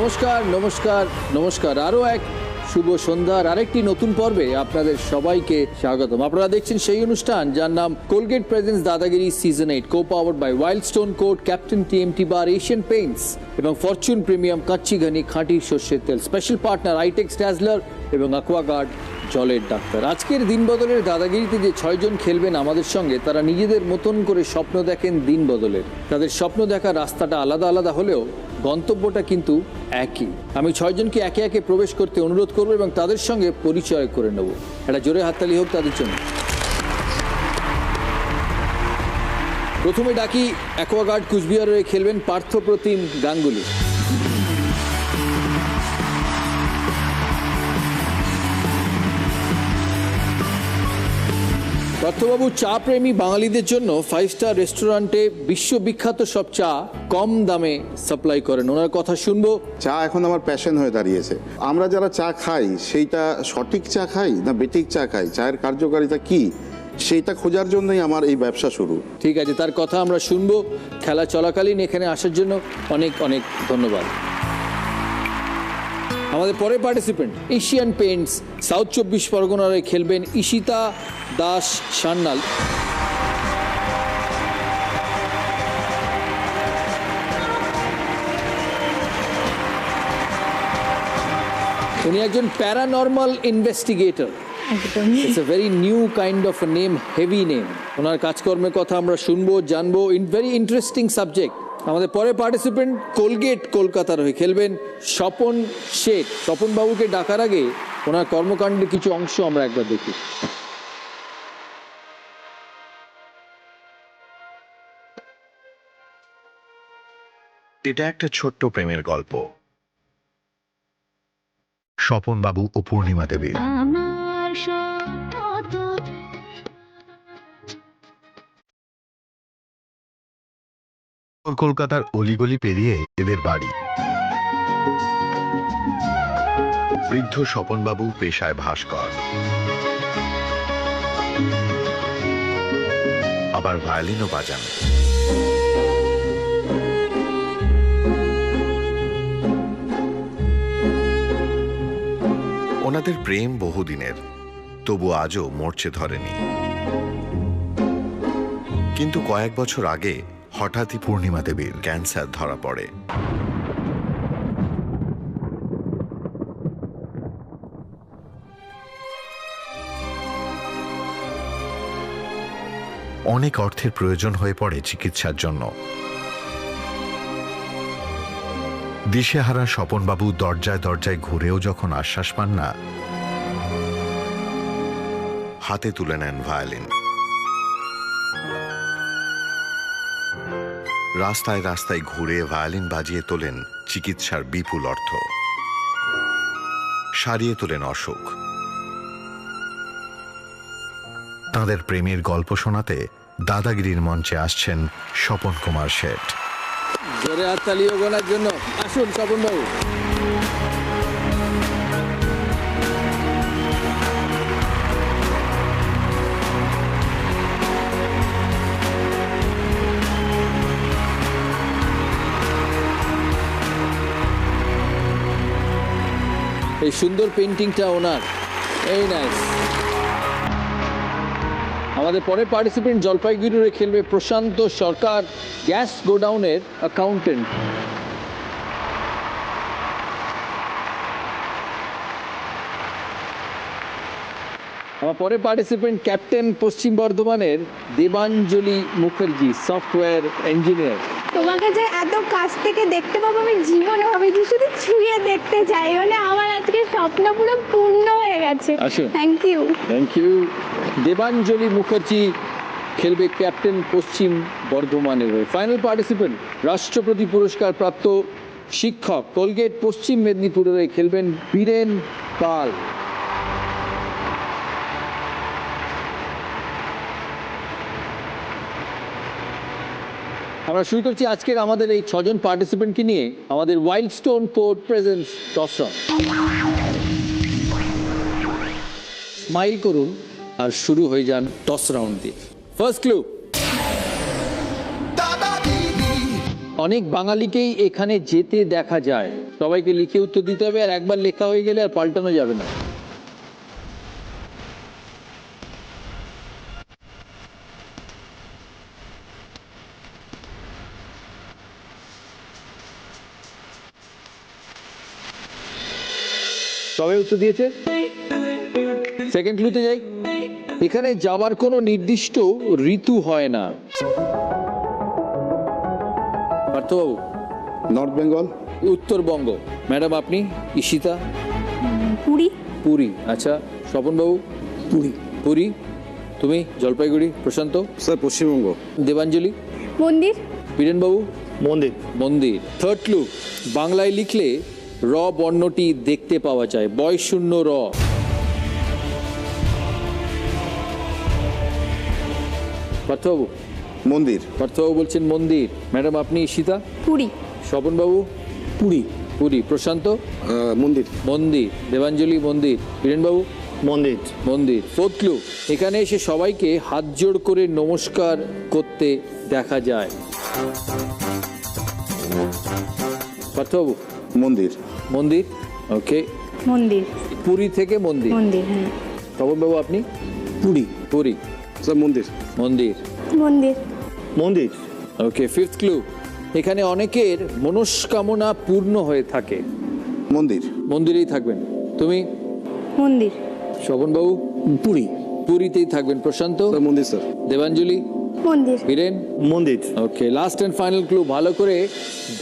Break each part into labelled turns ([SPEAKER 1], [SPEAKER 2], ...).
[SPEAKER 1] নমস্কার নমস্কার নমস্কার। আরও এক শুভ সন্ধ্যার আরেকটি নতুন পর্বে আপনাদের সবাইকে স্বাগতম। আপনারা দেখছেন সেই অনুষ্ঠান যার নাম Colgate presents Dadagiri season 8, co powered by Wild Stone code, captain TMT bar, Asian Paints এবং ফরচুন প্রিমিয়াম কাচ্চি ঘানি খাঁটি সর্ষের তেল। স্পেশাল পার্টনার আইটেক্স ড্যাজলার এবং অ্যাকোয়াগার্ড জলের ডাক্তার। আজকের দিন বদলের দাদাগিরিতে যে 6 জন খেলবেন আমাদের সঙ্গে, তারা নিজেদের মতন করে স্বপ্ন দেখেন দিন বদলের। তাদের স্বপ্ন দেখার রাস্তাটা আলাদা আলাদা হলেও গন্তব্যটা কিন্তু একই। আমি 6 জনকে একে একে প্রবেশ করতে অনুরোধ করব এবং তাদের সঙ্গে পরিচয় করে নেব। একটা জোরে হাততালি হোক তাদের জন্য। প্রথমে ডাকি অ্যাকোয়াগার্ড কুচবিহার হয়ে খেলবেন পার্থপ্রতিম গাঙ্গুলি। পার্থবাবু চা প্রেমী বাঙালিদের জন্য 5 স্টার রেস্টুরেন্টে বিশ্ববিখ্যাত সব চা কম দামে সাপ্লাই করেন। ওনার কথা শুনবো।
[SPEAKER 2] চা এখন আমার প্যাশন হয়ে দাঁড়িয়েছে। আমরা যারা চা খাই সেইটা সঠিক চা খাই না বেঠিক চা খাই, চায়ের কার্যকারিতা কি সেইটা খোঁজার জন্যই আমার এই ব্যবসা শুরু।
[SPEAKER 1] ঠিক আছে, তার কথা আমরা শুনবো। খেলা চলাকালীন এখানে আসার জন্য অনেক অনেক ধন্যবাদ। আমাদের পরের পার্টিসিপেন্ট এশিয়ান পেইন্টস সাউথ 24 পরগনায় খেলবেন ঈশিতা দাস সান্যাল। উনি একজন paranormal investigator. It's a very new kind of a name, heavy name. ওনার কাজকর্মের কথা আমরা শুনবো, জানবো। Very interesting subject. আমাদের পরে পার্টিসিপেন্ট কোলগেট কলকাতার হয়ে খেলবেন স্বপন শেঠ। স্বপন বাবুকে ডাকার আগে ওনার কর্মকাণ্ডের কিছু অংশ আমরা একবার দেখি।
[SPEAKER 3] এটা একটা ছোট্ট প্রেমের গল্প। স্বপন বাবু ও পূর্ণিমা দেবী। কলকাতার অলিগলি পেরিয়ে এদের বাড়ি। বৃদ্ধ স্বপন বাবু পেশায় ভাস্কর, আবার ভায়োলিনও বাজান। ওনাদের প্রেম বহুদিনের, তবু আজও মরচে ধরেনি। কিন্তু কয়েক বছর আগে হঠাৎই পূর্ণিমা দেবীর ক্যান্সার ধরা পড়ে। অনেক অর্থের প্রয়োজন হয়ে পড়ে চিকিৎসার জন্য। দিশেহারা স্বপনবাবু দরজায় দরজায় ঘুরেও যখন আশ্বাস পান না, হাতে তুলে নেন ভায়োলিন। রাস্তায় রাস্তায় ঘুরে ভায়োলিন বাজিয়ে তোলেন চিকিৎসার বিপুল অর্থ, সারিয়ে তোলেন অসুখ। তাঁদের প্রেমের গল্প শোনাতে দাদাগিরির মঞ্চে আসছেন স্বপন কুমার শেঠ।
[SPEAKER 1] জোরে হাততালি ওনার জন্য। আসুন স্বপন বাবু। এই সুন্দর পেন্টিংটা ওনার, এই নাইস। আমাদের পরের পার্টিসিপেন্ট জলপাইগুড়িতে খেলবে প্রশান্ত সরকার, গ্যাস গোডাউনের অ্যাকাউন্টেন্ট। আমার পরের পার্টিসিপেন্ট ক্যাপ্টেন পশ্চিম বর্ধমানের দেবাঞ্জলি মুখার্জি, সফটওয়্যার ইঞ্জিনিয়ার।
[SPEAKER 4] তোমাকে যে এত কাছ থেকে দেখতে পাবো আমি জীবনে ভাবিনি, শুধু ছুঁয়ে দেখতে চাই, মানে আমার আজকে স্বপ্ন পুরো পূর্ণ হয়ে গেছে।
[SPEAKER 1] আসুন।
[SPEAKER 4] Thank you.
[SPEAKER 1] Thank you. Debanjali Mukherjee খেলবে ক্যাপ্টেন পশ্চিম বর্ধমানের হয়ে। ফাইনাল পার্টিসিপেন্ট রাষ্ট্রপতি পুরস্কার প্রাপ্ত শিক্ষক, কোলগেট পশ্চিম মেদিনীপুরের হয়ে খেলবেন বীরেন পাল। আমরা শুরু করছি আজকের আমাদের এই 6 জন পার্টিসিপেন্টকে নিয়ে আমাদের Wild Stone code presents toss round. Smile করুন আর শুরু হয়ে যান টস রাউন্ড দিয়ে। ফার্স্ট ক্লু, অনেক বাঙালিকেই এখানে যেতে দেখা যায়। সবাইকে লিখে উত্তর দিতে হবে, আর একবার লেখা হয়ে গেলে আর পাল্টানো যাবে না। সবাই উত্তর দিয়েছে? সেকেন্ড ক্লুতে যাই। এখানে যাবার কোনো নির্দিষ্ট ঋতু হয় না। পার্থবাবু?
[SPEAKER 2] নর্থ বেঙ্গল।
[SPEAKER 1] উত্তরবঙ্গ। ম্যাডাম আপনি? ঈশিতা?
[SPEAKER 4] পুরী।
[SPEAKER 1] পুরী। আচ্ছা, স্বপনবাবু?
[SPEAKER 5] পুরী।
[SPEAKER 1] পুরী। তুমি? জলপাইগুড়ি। প্রশান্ত?
[SPEAKER 2] স্যার পশ্চিমবঙ্গ।
[SPEAKER 1] দেবাঞ্জলি?
[SPEAKER 4] মন্দির।
[SPEAKER 1] বীরেনবাবু?
[SPEAKER 5] মন্দির।
[SPEAKER 1] মন্দির। থার্ড ক্লু, বাংলায় লিখলে র বর্ণটি দেখতে পাওয়া যায়, বয় শূন্য র। পার্থবাবু?
[SPEAKER 2] মন্দির।
[SPEAKER 1] পার্থবাবু বলছেন মন্দির। ম্যাডাম আপনি? ঈশিতা?
[SPEAKER 4] পুরী।
[SPEAKER 1] স্বপনবাবু?
[SPEAKER 5] পুরী।
[SPEAKER 1] পুরী। প্রশান্ত?
[SPEAKER 2] মন্দির।
[SPEAKER 1] মন্দির। দেবাঞ্জলি? মন্দির। বীরেনবাবু?
[SPEAKER 5] মন্দির।
[SPEAKER 1] মন্দির। ফোর্থ ক্লু, এখানে এসে সবাইকে হাত জোড় করে নমস্কার করতে দেখা যায়। পার্থবাবু?
[SPEAKER 2] মন্দির।
[SPEAKER 1] মন্দির। ওকে,
[SPEAKER 4] মন্দির।
[SPEAKER 1] পুরী থেকে মন্দির।
[SPEAKER 4] মন্দির, হ্যাঁ।
[SPEAKER 1] স্বপনবাবু আপনি?
[SPEAKER 5] পুরী।
[SPEAKER 1] পুরী।
[SPEAKER 2] স্যার মন্দির।
[SPEAKER 1] মন্দির।
[SPEAKER 4] মন্দির।
[SPEAKER 5] মন্দির।
[SPEAKER 1] ওকে, ফিফথ ক্লু, এখানে অনেকের মনস্কামনা পূর্ণ হয়ে থাকে।
[SPEAKER 2] মন্দির।
[SPEAKER 1] মন্দিরেই থাকবেন। তুমি?
[SPEAKER 4] মন্দির।
[SPEAKER 1] স্বপনবাবু?
[SPEAKER 5] পুরী।
[SPEAKER 1] পুরীতেই থাকবেন। প্রশান্ত?
[SPEAKER 2] স্যার মন্দির স্যার।
[SPEAKER 1] দেবাঞ্জলি?
[SPEAKER 4] মন্দির।
[SPEAKER 1] বীরেন?
[SPEAKER 5] মন্দির।
[SPEAKER 1] ওকে, লাস্ট এন্ড ফাইনাল ক্লু, ভালো করে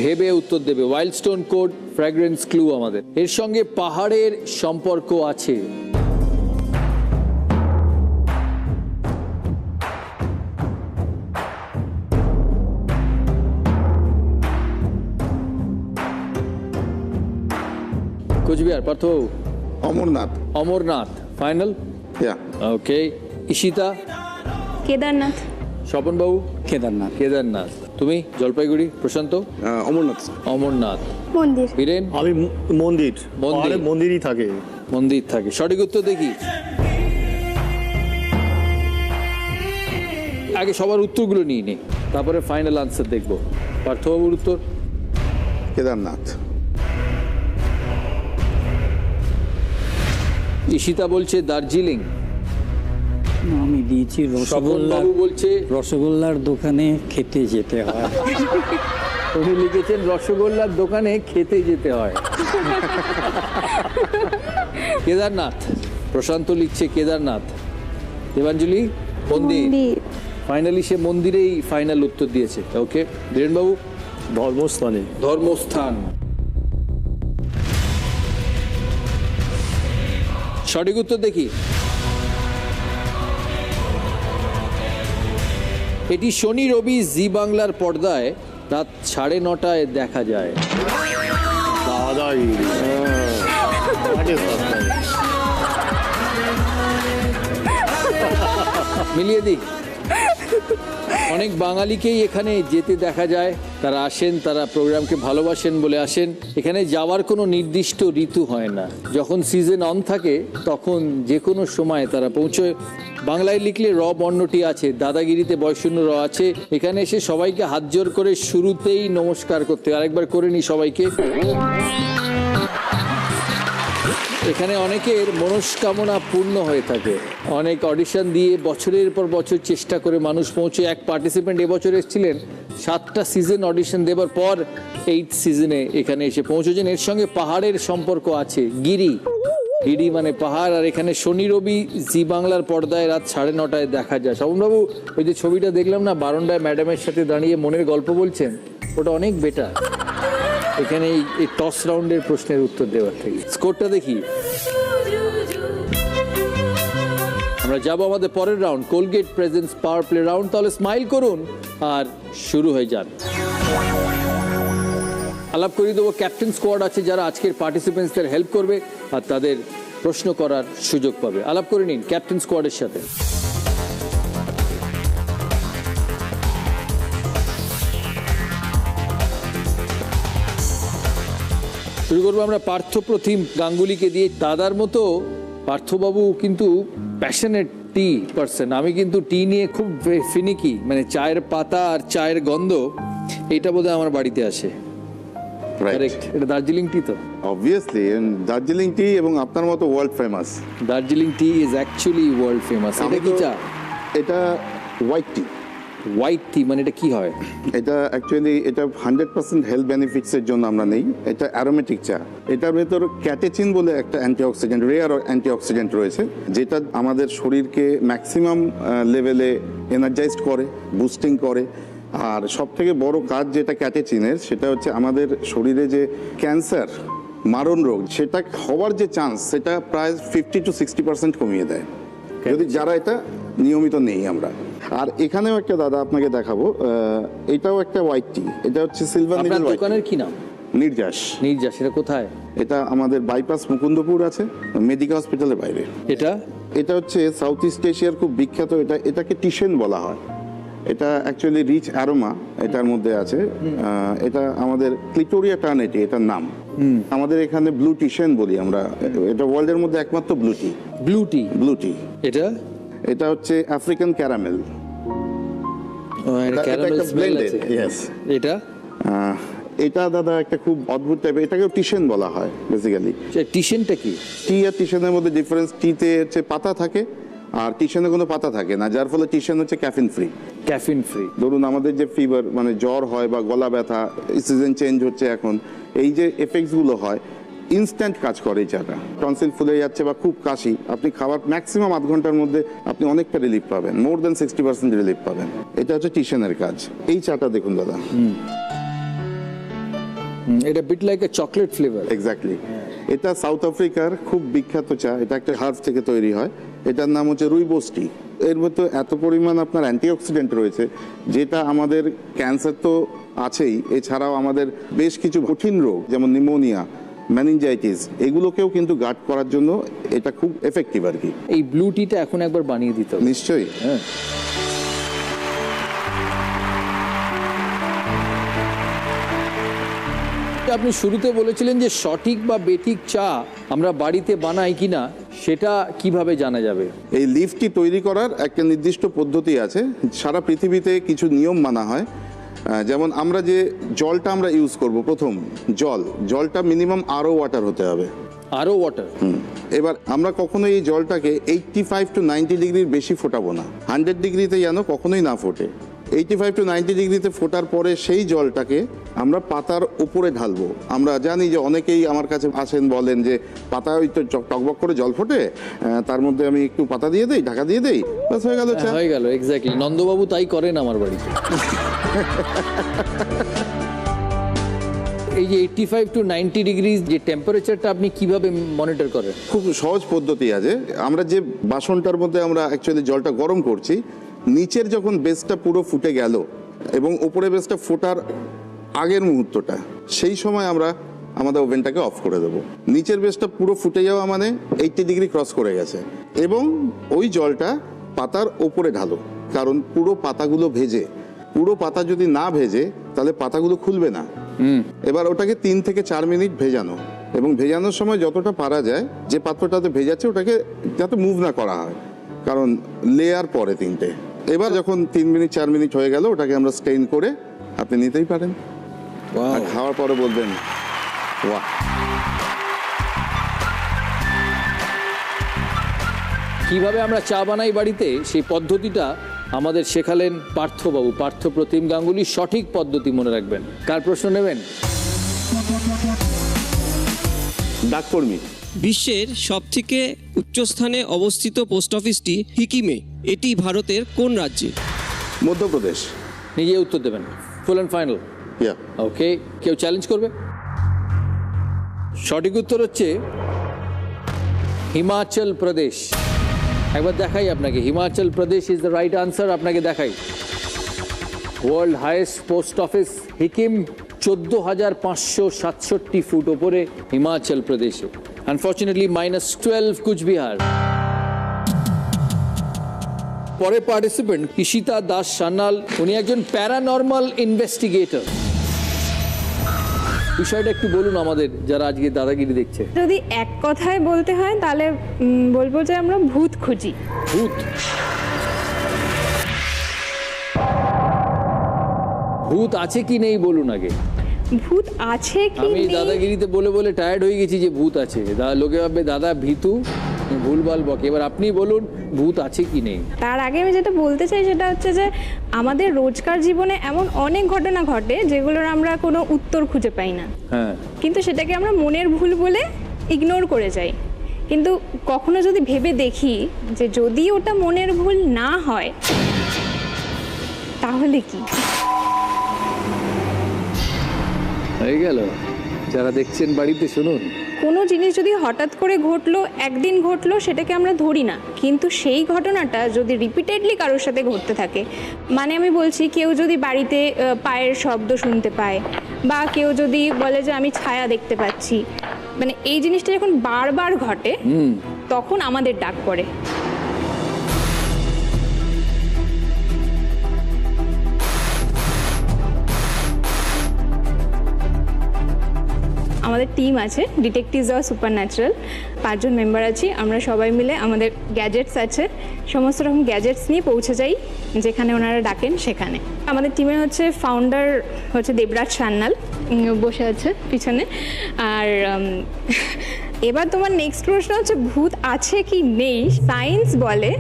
[SPEAKER 1] ভেবে উত্তর দেবে। Wild stone code fragrance clue আমাদের। এর সঙ্গে পাহাড়ের সম্পর্ক আছে। কোচবিহার। পার্থবাবু?
[SPEAKER 2] অমরনাথ।
[SPEAKER 1] অমরনাথ। ফাইনাল?
[SPEAKER 2] ইয়া।
[SPEAKER 1] ওকে, ঈশিতা?
[SPEAKER 4] কেদারনাথ।
[SPEAKER 1] স্বপনবাবু?
[SPEAKER 5] কেদারনাথ।
[SPEAKER 1] কেদারনাথ। তুমি? জলপাইগুড়ি। প্রশান্ত?
[SPEAKER 2] অমরনাথ।
[SPEAKER 1] অমরনাথ।
[SPEAKER 4] মন্দির।
[SPEAKER 1] বীরেন?
[SPEAKER 5] আমি মন্দির।
[SPEAKER 1] মন্দির।
[SPEAKER 5] পাহাড়ে মন্দিরই থাকে।
[SPEAKER 1] মন্দির থাকে। সঠিক উত্তর দেখি। আগে সবার উত্তরগুলো নিয়ে নে, তারপরে ফাইনাল আনসার দেখবো। পার্থবাবুর উত্তর?
[SPEAKER 2] কেদারনাথ।
[SPEAKER 1] ঈশিতা বলছে দার্জিলিং।
[SPEAKER 6] আমি দিয়েছি রসগোল্লার।
[SPEAKER 1] স্বপনবাবু বলছে
[SPEAKER 6] রসগোল্লার দোকানে খেতে যেতে হয়।
[SPEAKER 1] উনি লিখেছেন রসগোল্লার দোকানে খেতে যেতে হয়। কেদারনাথ। প্রশান্ত লিখছে কেদারনাথ। দেবাঞ্জলি? মন্দির।
[SPEAKER 4] মন্দির।
[SPEAKER 1] ফাইনালি সে মন্দিরেই ফাইনাল উত্তর দিয়েছে। ওকে, বীরেনবাবু?
[SPEAKER 5] ধর্মস্থানে।
[SPEAKER 1] ধর্মস্থান। সঠিক উত্তর দেখি। এটি শনি রবি জি বাংলার পর্দায় রাত 9:30 দেখা যায়।
[SPEAKER 5] দাদাগিরি।
[SPEAKER 1] মিলিয়ে দিক। অনেক বাঙালিকেই এখানে যেতে দেখা যায়। তারা আসেন, তারা প্রোগ্রামকে ভালোবাসেন বলে আসেন। এখানে যাওয়ার কোনো নির্দিষ্ট ঋতু হয় না। যখন সিজন অন থাকে তখন যে কোনো সময় তারা পৌঁছয়। বাংলায় লিখলে র বর্ণটি আছে, দাদাগিরিতে বয়শূন্য র আছে। এখানে এসে সবাইকে হাত জোড় করে শুরুতেই নমস্কার করতে হয়। আরেকবার করে নি সবাইকে। এখানে অনেকের মনস্কামনা পূর্ণ হয়ে থাকে। অনেক অডিশন দিয়ে বছরের পর বছর চেষ্টা করে মানুষ পৌঁছে। এক পার্টিসিপেন্ট এবছর এসেছিলেন, 7টা সিজন অডিশন দেবার পর 8 সিজনে এখানে এসে পৌঁছেছেন। এর সঙ্গে পাহাড়ের সম্পর্ক আছে। গিরি, গিরি মানে পাহাড়। আর এখানে শনি রবি জি বাংলার পর্দায় রাত 9:30 দেখা যায়। স্বপনবাবু, ওই যে ছবিটা দেখলাম না, বারান্দায় ম্যাডামের সাথে দাঁড়িয়ে মনের গল্প বলছেন, ওটা অনেক বেটার এখানে এই টস রাউন্ডের প্রশ্নের উত্তর দেওয়ার থেকে। স্কোরটা দেখি। আমরা যাব আমাদের পরের round, Colgate presents power play round. তাহলে স্মাইল করুন আর শুরু হয়ে যান। আলাপ করিয়ে দেবো ক্যাপ্টেন স্কোয়াড আছে যারা আজকের পার্টিসিপেন্টসদের হেল্প করবে আর তাদের প্রশ্ন করার সুযোগ পাবে। আলাপ করে নিন ক্যাপ্টেন স্কোয়াডের সাথে। শুরু করবো আমরা পার্থপ্রতিম গাঙ্গুলিকে দিয়ে। দাদার মতো পার্থবাবু কিন্তু প্যাশনেট টি পার্সন। আমি কিন্তু টি নিয়ে খুব ফিনিকি, মানে চায়ের পাতা আর চায়ের গন্ধ এটা বোধহয় আমার বাড়িতে আসে,
[SPEAKER 2] রাইট,
[SPEAKER 1] কারেক্ট? এটা দার্জিলিং টি তো?
[SPEAKER 2] অবভিয়াসলি দার্জিলিং টি, এবং আপনার মতো world famous.
[SPEAKER 1] Darjeeling T is actually world famous. এটা কি চা?
[SPEAKER 2] এটা হোয়াইট টি।
[SPEAKER 1] হোয়াইট টি মানে এটা কি হয়?
[SPEAKER 2] এটা অ্যাকচুয়ালি এটা 100% হেলথ বেনিফিটসের জন্য আমরা নেই। এটা অ্যারোমেটিক চা। এটার ভেতর ক্যাটেচিন বলে একটা অ্যান্টিঅক্সিডেন্ট, রেয়ার অ্যান্টিঅক্সিডেন্ট রয়েছে, যেটা আমাদের শরীরকে ম্যাক্সিমাম লেভেলে এনার্জাইজড করে, বুস্টিং করে। আর সব থেকে বড় কাজ যেটা ক্যাটেচিনের, সেটা হচ্ছে আমাদের শরীরে যে ক্যান্সার, মারণ রোগ, সেটা হওয়ার যে চান্স, সেটা প্রায় 50 to 60% কমিয়ে দেয় যদি যারা এটা নিয়মিত নেই আমরা। আর এখানেও একটা দাদা আপনাকে দেখাবো, এটাও একটা হোয়াইট টি। এটা হচ্ছে সিলভার
[SPEAKER 1] আপনার
[SPEAKER 2] নিডল হোয়াইট
[SPEAKER 1] দোকানের কি নাম?
[SPEAKER 2] নির্যাস।
[SPEAKER 1] নির্যাস। এটা কোথায়?
[SPEAKER 2] এটা আমাদের বাইপাস মুকুন্দপুর আছে, মেডিকেল হসপিটালের বাইরে।
[SPEAKER 1] এটা
[SPEAKER 2] এটা হচ্ছে সাউথ ইস্ট এশিয়ার খুব বিখ্যাত, এটাকে টিশেন বলা হয়। এটা অ্যাকচুয়ালি রিচ অ্যারোমা এটার মধ্যে আছে। এটা আমাদের ক্লিটোরিয়া টার্নেটি এটার নাম। আমাদের এখানে ব্লু টিশেন বলি আমরা। এটা ওয়ার্ল্ডের মধ্যে একমাত্র ব্লু টি।
[SPEAKER 1] ব্লু টি?
[SPEAKER 2] ব্লু টি।
[SPEAKER 1] এটা
[SPEAKER 2] এটা হচ্ছে আফ্রিকান ক্যারামেল।
[SPEAKER 1] এটা ক্যারামেল
[SPEAKER 2] একটা
[SPEAKER 1] স্মেল
[SPEAKER 2] blended,
[SPEAKER 1] আছে।
[SPEAKER 2] yes.
[SPEAKER 1] এটা
[SPEAKER 2] এটা দাদা একটা খুব অদ্ভুত টাইপের, এটাকেও টিশেন বলা হয় বেসিক্যালি।
[SPEAKER 1] টিশেনটা কি?
[SPEAKER 2] টি আর টিশেনের মধ্যে ডিফারেন্স, টিতে হচ্ছে পাতা থাকে আর টিশেনে কোনো পাতা থাকে না, যার ফলে টিশেন হচ্ছে ক্যাফিন ফ্রি।
[SPEAKER 1] Caffeine free.
[SPEAKER 2] ধরুন আমাদের যে ফিভার, মানে জ্বর হয় বা গলা ব্যথা, সিজন চেঞ্জ হচ্ছে এখন, এই যে এফেক্টসগুলো হয়, ইনস্ট্যান্ট কাজ করে এই চাটা। টনসিল ফুলে যাচ্ছে বা খুব কাশি, আপনি খাবার ম্যাক্সিমাম আধ ঘন্টার মধ্যে আপনি অনেকটা রিলিফ পাবেন, মোর দেন 60% রিলিফ পাবেন। এটা হচ্ছে টিশেনের কাজ। এই চাটা দেখুন দাদা,
[SPEAKER 1] এটা bit like a chocolate flavour.
[SPEAKER 2] Exactly. এটা সাউথ আফ্রিকার খুব বিখ্যাত চা। এটা একটা হার্ব থেকে তৈরি হয়। এটার নাম হচ্ছে রুইবোস টি। এর মধ্যে এত পরিমাণ আপনার অ্যান্টিঅক্সিডেন্ট রয়েছে, যেটা আমাদের ক্যান্সার তো আছেই, এছাড়াও আমাদের বেশ কিছু কঠিন রোগ যেমন নিউমোনিয়া, মেনিনজাইটিস, এগুলোকেও কিন্তু গার্ড করার জন্য এটা খুব এফেক্টিভ আর কি।
[SPEAKER 1] এই ব্লু টিটা এখন একবার বানিয়ে দিতে হবে।
[SPEAKER 2] নিশ্চয়ই।
[SPEAKER 1] হ্যাঁ। আপনি শুরুতে বলেছিলেন যে সঠিক বা বেঠিক চা আমরা বাড়িতে বানাই কিনা সেটা কিভাবে জানা যাবে?
[SPEAKER 2] এই লিফটি তৈরি করার একটা নির্দিষ্ট পদ্ধতি আছে। সারা পৃথিবীতে কিছু নিয়ম মানা হয়। যেমন আমরা যে জলটা আমরা ইউজ করব, প্রথম জলটা মিনিমাম আরও ওয়াটার হতে হবে।
[SPEAKER 1] আরও ওয়াটার?
[SPEAKER 2] এবার আমরা কখনোই এই জলটাকে 85 to 90 ডিগ্রির বেশি ফোটাবো না। 100 ডিগ্রিতে যেন কখনোই না ফোটে। 85 to 90 ডিগ্রিতে ফোটার পরে সেই জলটাকে আমরা পাতার উপরে ঢালবো। আমরা জানি যে অনেকেই আমার কাছে আসেন, বলেন যে পাতা ওই তো টকবক করে জল ফোটে, তার মধ্যে আমি একটু পাতা দিয়ে দেই, ঢাকা দিয়ে দেই, বাস হয়ে গেল চা।
[SPEAKER 1] হয়ে গেল, এক্স্যাক্টলি। নন্দবাবু তাই করেন আমার বাড়িতে। এই যে 85 to 90 ডিগ্রি যে টেম্পারেচারটা আপনি কিভাবে মনিটর করেন?
[SPEAKER 2] খুব সহজ পদ্ধতি আছে। আমরা যে বাসনটার মধ্যে আমরা অ্যাকচুয়ালি জলটা গরম করছি, নিচের যখন বেসটা পুরো ফুটে গেল এবং উপরে বেসটা ফোটার আগের মুহূর্তটা, সেই সময় আমরা আমাদের ওভেনটাকে অফ করে দেবো। নিচের বেসটা পুরো ফুটে যাওয়া মানে 80 ডিগ্রি ক্রস করে গেছে, এবং ওই জলটা পাতার ওপরে ঢালো, কারণ পুরো পাতাগুলো ভেজে। পুরো পাতা যদি না ভেজে তাহলে পাতাগুলো খুলবে না। এবার ওটাকে 3 থেকে 4 মিনিট ভেজানো, এবং ভেজানোর সময় যতটা পারা যায় যে পাত্রটাতে ভেজাচ্ছে ওটাকে যাতে মুভ না করা হয়, কারণ লেয়ার পরে 3টে। এবার যখন 3 মিনিট 4 মিনিট হয়ে গেল, ওটাকে আমরা স্টেইন করে আপনি নিতেই পারেন। আর খাওয়ার পরে বলবেন ওয়াহ।
[SPEAKER 1] কিভাবে আমরা চা বানাই বাড়িতে, সেই পদ্ধতিটা আমাদের শেখালেন পার্থবাবু, পার্থপ্রতিম গাঙ্গুলি। সঠিক পদ্ধতি মনে রাখবেন। কার প্রশ্ন নেবেন?
[SPEAKER 2] ডাককর্মী।
[SPEAKER 7] বিশ্বের সবথেকে উচ্চস্থানে অবস্থিত পোস্ট অফিসটি সিকিমে। এটি ভারতের কোন রাজ্যে?
[SPEAKER 2] মধ্যপ্রদেশ।
[SPEAKER 1] নিজে উত্তর দেবেন, ফুল অ্যান্ড ফাইনাল?
[SPEAKER 2] ইয়া।
[SPEAKER 1] ওকে, কেউ চ্যালেঞ্জ করবে? সঠিক উত্তর হচ্ছে হিমাচল প্রদেশ। একবার দেখাই আপনাকে, Himachal Pradesh is the right answer. আপনাকে দেখাই, world highest post office Sikkim, 14,567 foot ওপরে হিমাচল প্রদেশে। আনফর্চুনেটলি -12 কুচবিহার। পরের পার্টিসিপেন্ট ঈশিতা দাস সান্যাল, উনি একজন প্যারানর্মাল ইনভেস্টিগেটর। বিষয়টা একটু বলুন আমাদের যারা আজকে দাদাগিরি দেখছে।
[SPEAKER 4] যদি এক কথায় বলতে হয় তাহলে বলবো যে আমরা ভূত খুঁজি।
[SPEAKER 1] ভূত? ভূত আছে কি নেই বলুন আগে।
[SPEAKER 4] ভূত আছে কি
[SPEAKER 1] আমি
[SPEAKER 4] নেই?
[SPEAKER 1] দাদাগিরিতে বলে বলে টায়ার্ড হয়ে গেছি যে ভূত আছে, লোকে ভাববে দাদা ভীতু, ভুলভাল বকে। এবার আপনি বলুন ভূত আছে কি নেই।
[SPEAKER 4] তার আগে আমি যেটা বলতে চাই সেটা হচ্ছে যে আমাদের রোজকার জীবনে এমন অনেক ঘটনা ঘটে যেগুলোর আমরা কোনো উত্তর খুঁজে পাই না,
[SPEAKER 1] হ্যাঁ,
[SPEAKER 4] কিন্তু সেটাকে আমরা মনের ভুল বলে ইগনোর করে যাই। কিন্তু কখনো যদি ভেবে দেখি যে যদি ওটা মনের ভুল না হয় তাহলে কি?
[SPEAKER 1] হয়ে গেল। যারা দেখছেন বাড়িতে শুনুন।
[SPEAKER 4] কোনো জিনিস যদি হঠাৎ করে ঘটলো, একদিন ঘটলো, সেটাকে আমরা ধরি না, কিন্তু সেই ঘটনাটা যদি রিপিটেডলি কারোর সাথে ঘটতে থাকে, মানে আমি বলছি কেউ যদি বাড়িতে পায়ের শব্দ শুনতে পায়, বা কেউ যদি বলে যে আমি ছায়া দেখতে পাচ্ছি, মানে এই জিনিসটা যখন বারবার ঘটে তখন আমাদের ডাক পড়ে। আমাদের টিম আছে ডিটেকটিভস অফ সুপারন্যাচারাল, 5 জন মেম্বার আছি আমরা। সবাই মিলে আমাদের গ্যাজেটস আছে, সমস্ত রকম গ্যাজেটস নিয়ে পৌঁছে যাই যেখানে ওনারা ডাকেন সেখানে। আমাদের টিমে হচ্ছে ফাউন্ডার হচ্ছে দেবরাজ সান্যাল, বসে আছে পিছনে। আর এবার তোমার নেক্সট প্রশ্ন হচ্ছে ভূত আছে কি নেই। সায়েন্স বলে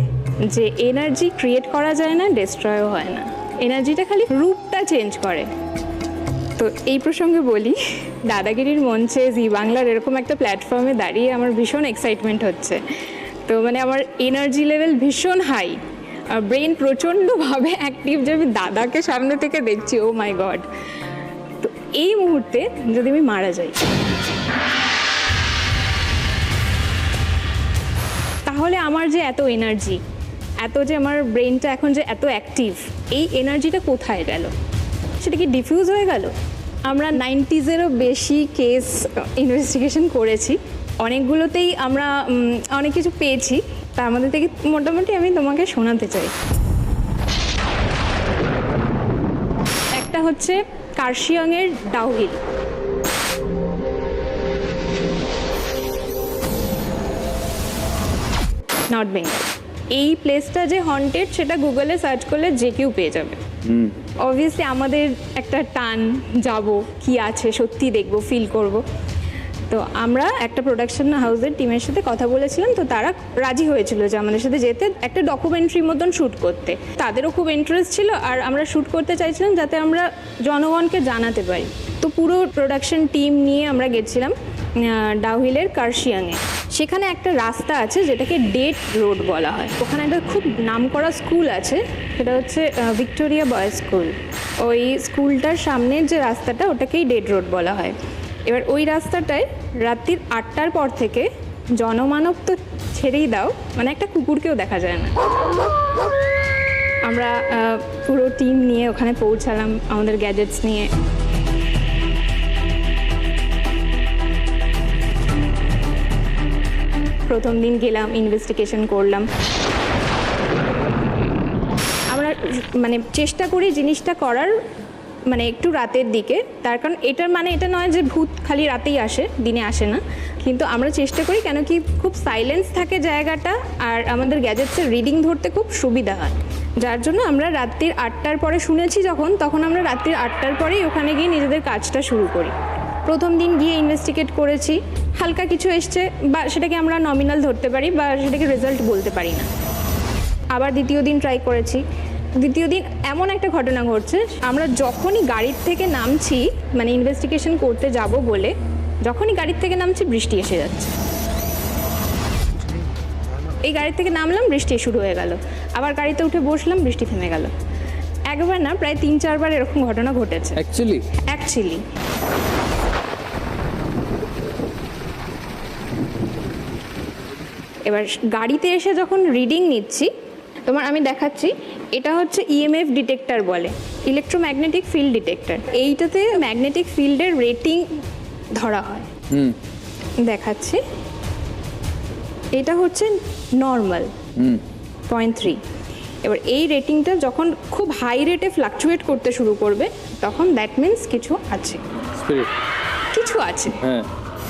[SPEAKER 4] যে এনার্জি ক্রিয়েট করা যায় না, ডিস্ট্রয়ও হয় না, এনার্জিটা খালি রূপটা চেঞ্জ করে। তো এই প্রসঙ্গে বলি, দাদাগিরির মঞ্চে জি বাংলার এরকম একটা প্ল্যাটফর্মে দাঁড়িয়ে আমার ভীষণ এক্সাইটমেন্ট হচ্ছে। তো মানে আমার এনার্জি লেভেল ভীষণ হাই, ব্রেন প্রচণ্ডভাবে অ্যাক্টিভ, যে আমি দাদাকে সামনে থেকে দেখছি, ও মাই গড। তো এই মুহূর্তে যদি আমি মারা যাই তাহলে আমার যে এত এনার্জি, এত যে আমার ব্রেনটা এখন যে এত অ্যাক্টিভ, এই এনার্জিটা কোথায় গেল? সেটা কি ডিফিউজ হয়ে গেল? আমরা 90-এরও বেশি কেস ইনভেস্টিগেশন করেছি, অনেকগুলোতেই আমরা অনেক কিছু পেয়েছি। তার মধ্যে থেকে মোটামুটি আমি তোমাকে শোনাতে চাই। একটা হচ্ছে কার্শিয়াংয়ের ডাউহিল, নর্থ বেঙ্গল। এই প্লেসটা যে হন্টেড সেটা গুগলে সার্চ করলে যে কেউ পেয়ে যাবে। অবভিয়াসলি আমাদের একটা টান, যাব কি আছে সত্যি দেখব, ফিল করব। তো আমরা একটা প্রোডাকশন হাউসের টিমের সাথে কথা বলেছিলাম, তো তারা রাজি হয়েছিল যে আমাদের সাথে যেতে, একটা ডকুমেন্টারি মতন শ্যুট করতে। তাদেরও খুব ইন্টারেস্ট ছিল, আর আমরা শ্যুট করতে চাইছিলাম যাতে আমরা জনগণকে জানাতে পারি। তো পুরো প্রোডাকশন টিম নিয়ে আমরা গেছিলাম ডাউহিলের কার্শিয়াংয়ে। সেখানে একটা রাস্তা আছে যেটাকে ডেট রোড বলা হয়। ওখানে একটা খুব নামকরা স্কুল আছে, সেটা হচ্ছে ভিক্টোরিয়া বয়েজ স্কুল। ওই স্কুলটার সামনের যে রাস্তাটা ওটাকেই ডেট রোড বলা হয়। এবার ওই রাস্তাটায় রাত্রির 8টার পর থেকে জনমানব তো ছেড়েই দাও, মানে একটা কুকুরকেও দেখা যায় না। আমরা পুরো টিম নিয়ে ওখানে পৌঁছালাম আমাদের গ্যাজেটস নিয়ে। প্রথম দিন গেলাম, ইনভেস্টিগেশন করলাম। আমরা মানে চেষ্টা করি জিনিসটা করার মানে একটু রাতের দিকে, তার কারণ এটার মানে এটা নয় যে ভূত খালি রাতেই আসে, দিনে আসে না। কিন্তু আমরা চেষ্টা করি কেন কি খুব সাইলেন্স থাকে জায়গাটা, আর আমাদের গ্যাজেটসের রিডিং ধরতে খুব সুবিধা হয়, যার জন্য আমরা রাত্রির 8টার পরে শুনেছি তখন আমরা রাত্রির 8টার পরেই ওখানে গিয়ে নিজেদের কাজটা শুরু করি। প্রথম দিন গিয়ে ইনভেস্টিগেট করেছি, হালকা কিছু এসছে, বা সেটাকে আমরা নমিনাল ধরতে পারি, বা সেটাকে রেজাল্ট বলতে পারি না। আবার দ্বিতীয় দিন ট্রাই করেছি। দ্বিতীয় দিন এমন একটা ঘটনা ঘটছে, আমরা যখনই গাড়ির থেকে নামছি, মানে ইনভেস্টিগেশন করতে যাব বলে যখনই গাড়ির থেকে নামছি, বৃষ্টি এসে যাচ্ছে। এই গাড়ির থেকে নামলাম, বৃষ্টি শুরু হয়ে গেল, আবার গাড়িতে উঠে বসলাম, বৃষ্টি থেমে গেল। একবার না, প্রায় 3-4 বার এরকম ঘটনা ঘটেছে অ্যাকচুয়ালি। এবার গাড়িতে এসে যখন রিডিং নিচ্ছি, তোমার আমি দেখাচ্ছি, এটা হচ্ছে ইএমএফ ডিটেক্টর বলে, ইলেকট্রোম্যাগনেটিক ফিল্ড ডিটেক্টর। এইটাতে ম্যাগনেটিক ফিল্ডের রেটিং ধরা হয়। দেখাচ্ছি, এটা হচ্ছে নর্মাল 0.3। এবার এই রেটিংটা যখন খুব হাই রেটে ফ্লাকচুয়েট করতে শুরু করবে, তখন দ্যাট মিনস কিছু আছে, কিছু আছে।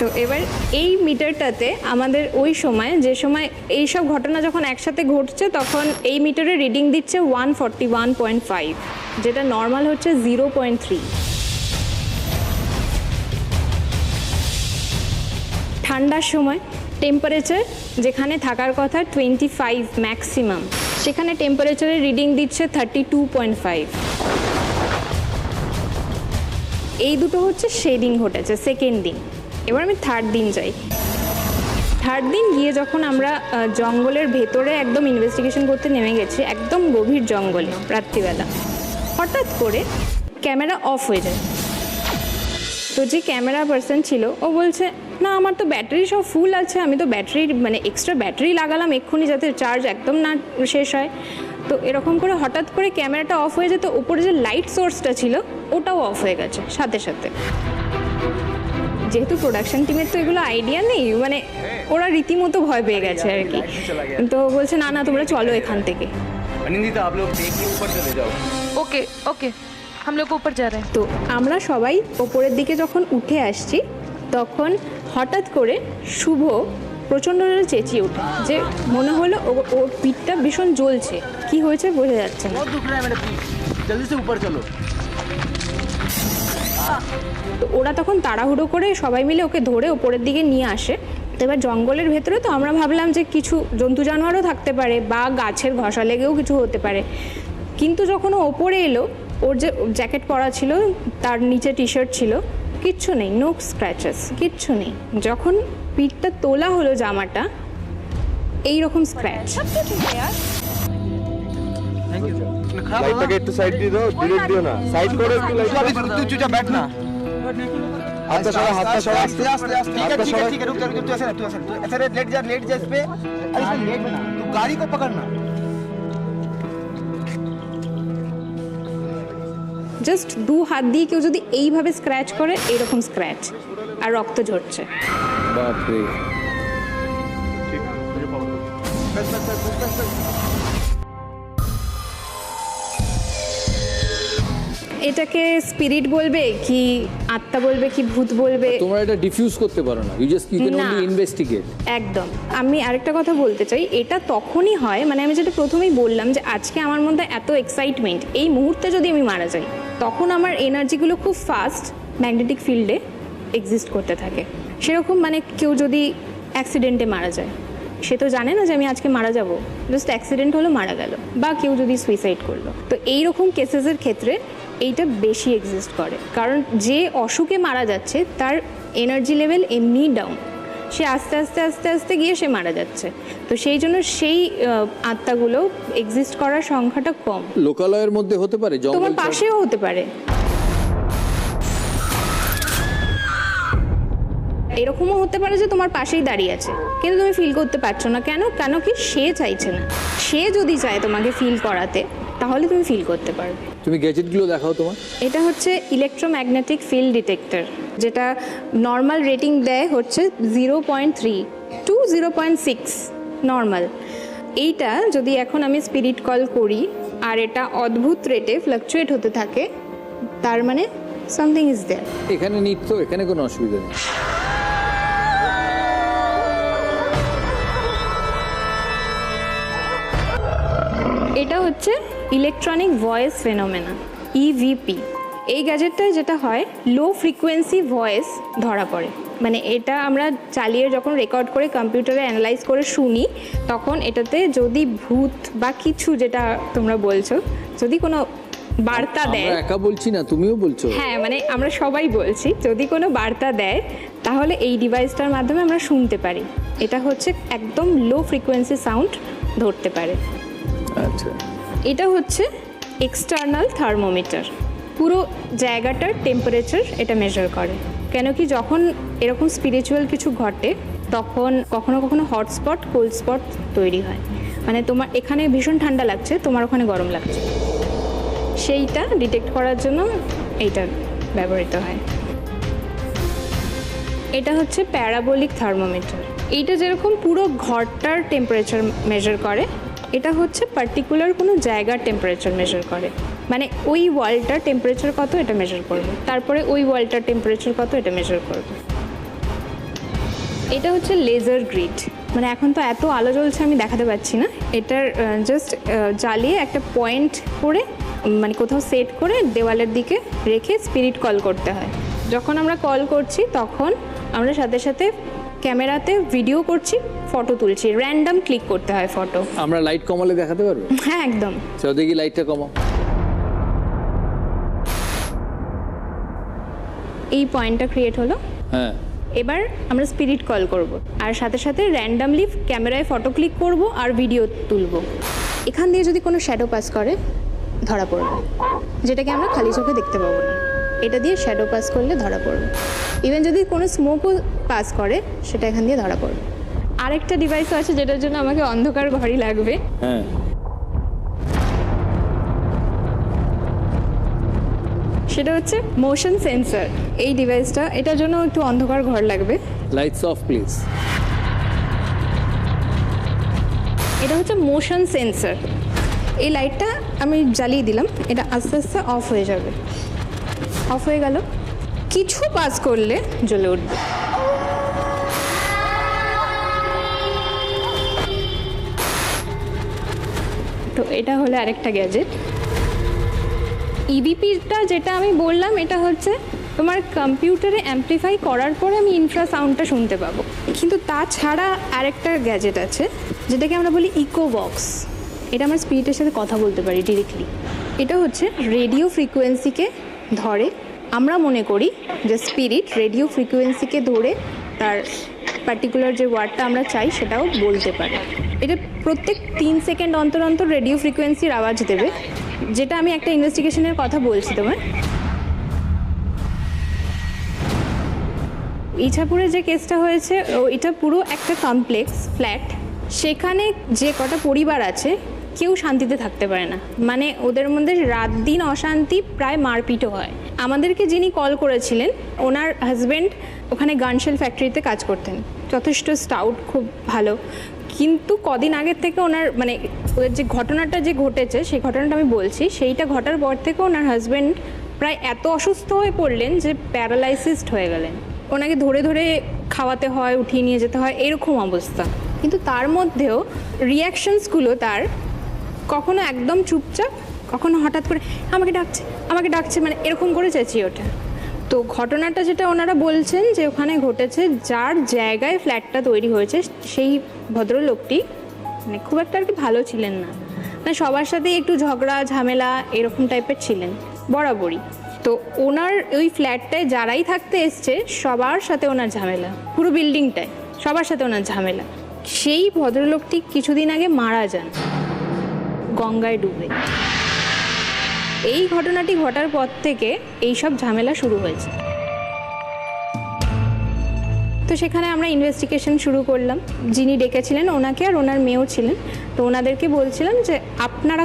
[SPEAKER 4] তো এবার এই মিটারটাতে আমাদের ওই সময় যে সময় এই সব ঘটনা যখন একসাথে ঘটছে তখন এই মিটারে রিডিং দিচ্ছে 141.5, যেটা নর্মাল হচ্ছে 0.3। ঠান্ডার সময় টেম্পারেচার যেখানে থাকার কথা 25 ম্যাক্সিমাম, সেখানে টেম্পারেচারের রিডিং দিচ্ছে 32.5। এই দুটো হচ্ছে শেডিং ঘটেছে সেকেন্ড দিন। এবার আমি থার্ড দিন যাই। থার্ড দিন গিয়ে যখন আমরা জঙ্গলের ভেতরে একদম ইনভেস্টিগেশন করতে নেমে গেছি, একদম গভীর জঙ্গলে রাত্রিবেলা, হঠাৎ করে ক্যামেরা অফ হয়ে যায়। তো যে ক্যামেরা পার্সন ছিল ও বলছে, না আমার তো ব্যাটারি সব ফুল আছে, আমি তো ব্যাটারি মানে এক্সট্রা ব্যাটারি লাগালাম এক্ষুনি যাতে চার্জ একদম না শেষ হয়। তো এরকম করে হঠাৎ করে ক্যামেরাটা অফ হয়ে যেত, ওপরে যে লাইট সোর্সটা ছিল ওটাও অফ হয়ে গেছে সাথে সাথে। যেহেতু প্রোডাকশন টিমের তো এগুলো আইডিয়া নেই, মানে ওরা রীতিমতো ভয় পেয়ে গেছে আর কি। তো বলছে না না তোমরা চলো এখান থেকে।
[SPEAKER 8] ओके ओके हम लोग ऊपर जा रहे हैं।
[SPEAKER 4] তো আমরা সবাই ওপরের দিকে যখন উঠে আসছি তখন হঠাৎ করে শুভ প্রচণ্ড জোরে চেঁচিয়ে ওঠে, যে মনে হলো ওর পিঠটা ভীষণ জ্বলছে, কি হয়েছে বোঝা যাচ্ছে না। তো ওরা তখন তাড়াহুড়ো করে সবাই মিলে ওকে ধরে ওপরের দিকে নিয়ে আসে। তো এবার জঙ্গলের ভেতরে তো আমরা ভাবলাম যে কিছু জন্তু জানোয়ারও থাকতে পারে বা গাছের ঘষা লেগেও কিছু হতে পারে, কিন্তু যখন ও ওপরে এলো, ওর যে জ্যাকেট পরা ছিল তার নিচে টি শার্ট ছিল, কিচ্ছু নেই, নো স্ক্র্যাচেস, কিচ্ছু নেই। যখন পিঠটা তোলা হলো জামাটা, এইরকম স্ক্র্যাচ।
[SPEAKER 9] লাইটটাকে একটু সাইড দিয়ে দাও, ডিরেক্ট দিও না, সাইড করে একটু লাইট। তুই চুপচাপ बैठ ना, हाथ सड़ा, हाथ सड़ा, आस्ते आस्ते आस्ते। ठीक है रुक जा, तू ऐसे लेट जा इस पे। अरे लेट ना, तू गाड़ी को पकड़ना।
[SPEAKER 4] জাস্ট 2 হাত দিয়ে কেউ যদি এইভাবে স্ক্র্যাচ করে, এইরকম স্ক্র্যাচ, আর রক্ত ঝরছে।
[SPEAKER 1] বাপরে।
[SPEAKER 4] এটাকে স্পিরিট বলবে কি আত্মা বলবে কি ভূত বলবে,
[SPEAKER 1] তোমরা এটা ডিফিউজ করতে পারো না, ইউ জাস্ট ইউ ক্যান
[SPEAKER 4] না।
[SPEAKER 1] Only investigate.
[SPEAKER 4] একদম। আমি আরেকটা কথা বলতে চাই, এটা তখনই হয়, মানে আমি যেটা প্রথমেই বললাম যে আজকে আমার মধ্যে এত এক্সাইটমেন্ট, এই মুহূর্তে যদি আমি মারা যাই তখন আমার এনার্জিগুলো খুব ফাস্ট ম্যাগনেটিক ফিল্ডে এক্সিস্ট করতে থাকে। সেরকম মানে কেউ যদি অ্যাক্সিডেন্টে মারা যায়, সে তো জানে না যে আমি আজকে মারা যাব, জাস্ট অ্যাক্সিডেন্ট হলো মারা গেল, বা কেউ যদি সুইসাইড করলো। তো এইরকম কেসেসের ক্ষেত্রে এইটা বেশি এক্সিস্ট করে, কারণ যে অসুখে মারা যাচ্ছে তার এনার্জি লেভেল এমনি ডাউন, সে আস্তে আস্তে আস্তে আস্তে গিয়ে সে মারা যাচ্ছে। তো সেই জন্য সেই আত্মাগুলো এক্সিস্ট করার সংখ্যাটা কম।
[SPEAKER 1] লোকালয়ের মধ্যে হতে পারে,
[SPEAKER 4] তোমার
[SPEAKER 1] জঙ্গল
[SPEAKER 4] পাশেও হতে পারে। এরকমও হতে পারে যে তোমার পাশেই দাঁড়িয়ে আছে, কিন্তু তুমি ফিল করতে পারছো না। কেন? কেন কি সে চাইছে না। সে যদি চায় তোমাকে ফিল করাতে, তাহলে তুমি ফিল করতে পারবে।
[SPEAKER 1] তুমি গ্যাজেটগুলো দেখাও তোমার।
[SPEAKER 4] এটা হচ্ছে ইলেকট্রোম্যাগনেটিক ফিল্ড ডিটেক্টর, যেটা নর্মাল রেটিং দেয় হচ্ছে 0.3 টু 0.6 নর্মাল। এইটা যদি এখন আমি স্পিরিট কল করি আর এটা অদ্ভুত রেটে ফ্লাকচুয়েট হতে থাকে, তার মানে সামথিং ইজ দেয়ার।
[SPEAKER 1] এখানে নিত্য, এখানে কোনো অসুবিধা নেই।
[SPEAKER 4] এটা হচ্ছে ইলেকট্রনিক ভয়েস ফেনোমেনা, ইভিপি। এই গ্যাজেটটায় যেটা হয়, লো ফ্রিকোয়েন্সি ভয়েস ধরা পড়ে। মানে এটা আমরা চালিয়ে যখন রেকর্ড করে কম্পিউটারে অ্যানালাইজ করে শুনি, তখন এটাতে যদি ভূত বা কিছু, যেটা তোমরা বলছো, যদি কোনো বার্তা দেয়,
[SPEAKER 1] আমরা একা বলছি না, তুমিও বলছো।
[SPEAKER 4] হ্যাঁ মানে আমরা সবাই বলছি, যদি কোনো বার্তা দেয় তাহলে এই ডিভাইসটার মাধ্যমে আমরা শুনতে পারি। এটা হচ্ছে একদম লো ফ্রিকোয়েন্সি সাউন্ড ধরতে পারে।
[SPEAKER 1] আচ্ছা,
[SPEAKER 4] এটা হচ্ছে এক্সটার্নাল থার্মোমিটার, পুরো জায়গাটার টেম্পারেচার এটা মেজার করে। কেন কি যখন এরকম স্পিরিচুয়াল কিছু ঘটে, তখন কখনো কখনো হটস্পট কোল্ড স্পট তৈরি হয়। মানে তোমার এখানে ভীষণ ঠান্ডা লাগছে, তোমার ওখানে গরম লাগছে, সেইটা ডিটেক্ট করার জন্য এইটা ব্যবহৃত হয়। এটা হচ্ছে প্যারাবোলিক থার্মোমিটার। এইটা যেরকম পুরো ঘরটার টেম্পারেচার মেজার করে, এটা হচ্ছে পার্টিকুলার কোনো জায়গার টেম্পারেচার মেজার করে। মানে ওই ওয়ালটার টেম্পারেচার কত এটা মেজার করবে, তারপরে ওই ওয়ালটার টেম্পারেচার কত এটা মেজার করবে। এটা হচ্ছে লেজার গ্রিড, মানে এখন তো এত আলো জ্বলছে আমি দেখাতে পাচ্ছি না। এটার জাস্ট জ্বালিয়ে একটা পয়েন্ট করে মানে কোথাও সেট করে দেওয়ালের দিকে রেখে স্পিরিট কল করতে হয়। যখন আমরা কল করছি তখন আমরা সাথে সাথে ক্যামেরাতে ভিডিও করছি, ফটো তুলছি, র্যান্ডম ক্লিক করতে হয় ফটো।
[SPEAKER 1] আমরা লাইট কমালে দেখাতে পারবো?
[SPEAKER 4] হ্যাঁ একদম।
[SPEAKER 1] চলো দেখি লাইটটা কমাও।
[SPEAKER 4] এই পয়েন্টটা ক্রিয়েট হলো।
[SPEAKER 1] হ্যাঁ,
[SPEAKER 4] এবার আমরা স্পিরিট কল করব আর সাথে সাথে র্যান্ডামলি ক্যামেরায় ফটো ক্লিক করব আর ভিডিও তুলব। এখান দিয়ে যদি কোনো শ্যাডো পাস করে ধরা পড়বে, যেটাকে আমরা খালি চোখে দেখতে পাবো না। এটা দিয়ে শ্যাডো পাস করলে ধরা পড়বে। ইভেন যদি কোনো স্মোকও পাস করে সেটা এখান দিয়ে ধরা পড়বে। আরেকটা ডিভাইসও আছে যেটার জন্য আমাকে অন্ধকার ঘরই লাগবে।
[SPEAKER 1] হ্যাঁ,
[SPEAKER 4] সেটা হচ্ছে মোশন সেন্সর। এই ডিভাইসটা, এটার জন্য একটু অন্ধকার ঘর লাগবে।
[SPEAKER 1] Lights off please.
[SPEAKER 4] এটা হচ্ছে মোশন সেন্সর। এই লাইটটা আমি জ্বালিয়ে দিলাম, এটা আস্তে আস্তে অফ হয়ে যাবে। অফ হয়ে গেল, কিছু পাস করলে জ্বলে উঠবে। তো এটা হলো আরেকটা গ্যাজেট। ইভিপিটা যেটা আমি বললাম, এটা হচ্ছে তোমার কম্পিউটারে অ্যাম্পলিফাই করার পরে আমি ইনফ্রাসাউন্ডটা শুনতে পাবো। কিন্তু তাছাড়া আরেকটা গ্যাজেট আছে যেটাকে আমরা বলি ইকো বক্স। এটা আমার স্পিরিটের সাথে কথা বলতে পারি ডিরেক্টলি। এটা হচ্ছে রেডিও ফ্রিকোয়েন্সিকে ধরে। আমরা মনে করি যে স্পিরিট রেডিও ফ্রিকোয়েন্সিকে ধরে তার পার্টিকুলার যে ওয়ার্ডটা আমরা চাই সেটাও বলতে পারে। এটা প্রত্যেক 3 সেকেন্ড অন্তর অন্তর রেডিও ফ্রিকোয়েন্সির আওয়াজ দেবে, যেটা আমি একটা ইনভেস্টিগেশনের কথা বলছি তোমার। ইছাপুরে যে কেসটা হয়েছে, এটা পুরো একটা কমপ্লেক্স ফ্ল্যাট। সেখানে যে কটা পরিবার আছে কেউ শান্তিতে থাকতে পারে না, মানে ওদের মধ্যে রাত দিন অশান্তি, প্রায় মারপিটও হয়। আমাদেরকে যিনি কল করেছিলেন, ওনার হাজব্যান্ড ওখানে গানশেল ফ্যাক্টরিতে কাজ করতেন, যথেষ্ট স্টাউট, খুব ভালো। কিন্তু কদিন আগের থেকে ওনার মানে ওদের যে ঘটনাটা যে ঘটেছে সেই ঘটনাটা আমি বলছি, সেইটা ঘটার পর থেকে ওনার হাজব্যান্ড প্রায় এত অসুস্থ হয়ে পড়লেন যে প্যারালাইসিসড হয়ে গেলেন। ওনাকে ধরে ধরে খাওয়াতে হয়, উঠিয়ে নিয়ে যেতে হয়, এরকম অবস্থা। কিন্তু তার মধ্যেও রিয়াকশনসগুলো তার কখনো একদম চুপচাপ, কখনো হঠাৎ করে আমাকে ডাকছে, মানে এরকম করে চেঁচিয়ে ওঠে। তো ঘটনাটা যেটা ওনারা বলছেন যে ওখানে ঘটেছে, যার জায়গায় ফ্ল্যাটটা তৈরি হয়েছে সেই ভদ্রলোকটি মানে খুব একটা আর কি ভালো ছিলেন না, মানে সবার সাথেই একটু ঝগড়া ঝামেলা এরকম টাইপের ছিলেন বরাবরই। তো ওনার ওই ফ্ল্যাটটায় যারাই থাকতে এসছে সবার সাথে ওনার ঝামেলা, পুরো বিল্ডিংটায় সবার সাথে ওনার ঝামেলা। সেই ভদ্রলোকটি কিছুদিন আগে মারা যান গঙ্গায় ডুবে। এই ঘটনাটি ঘটার পর থেকে এইসব ঝামেলা শুরু হয়েছে। তো সেখানে আমরা ইনভেস্টিগেশন শুরু করলাম। যিনি ডেকেছিলেন ওনাকে আর ওনার মেয়েও ছিলেন। তো ওনাদেরকে বলছিলাম যে আপনারা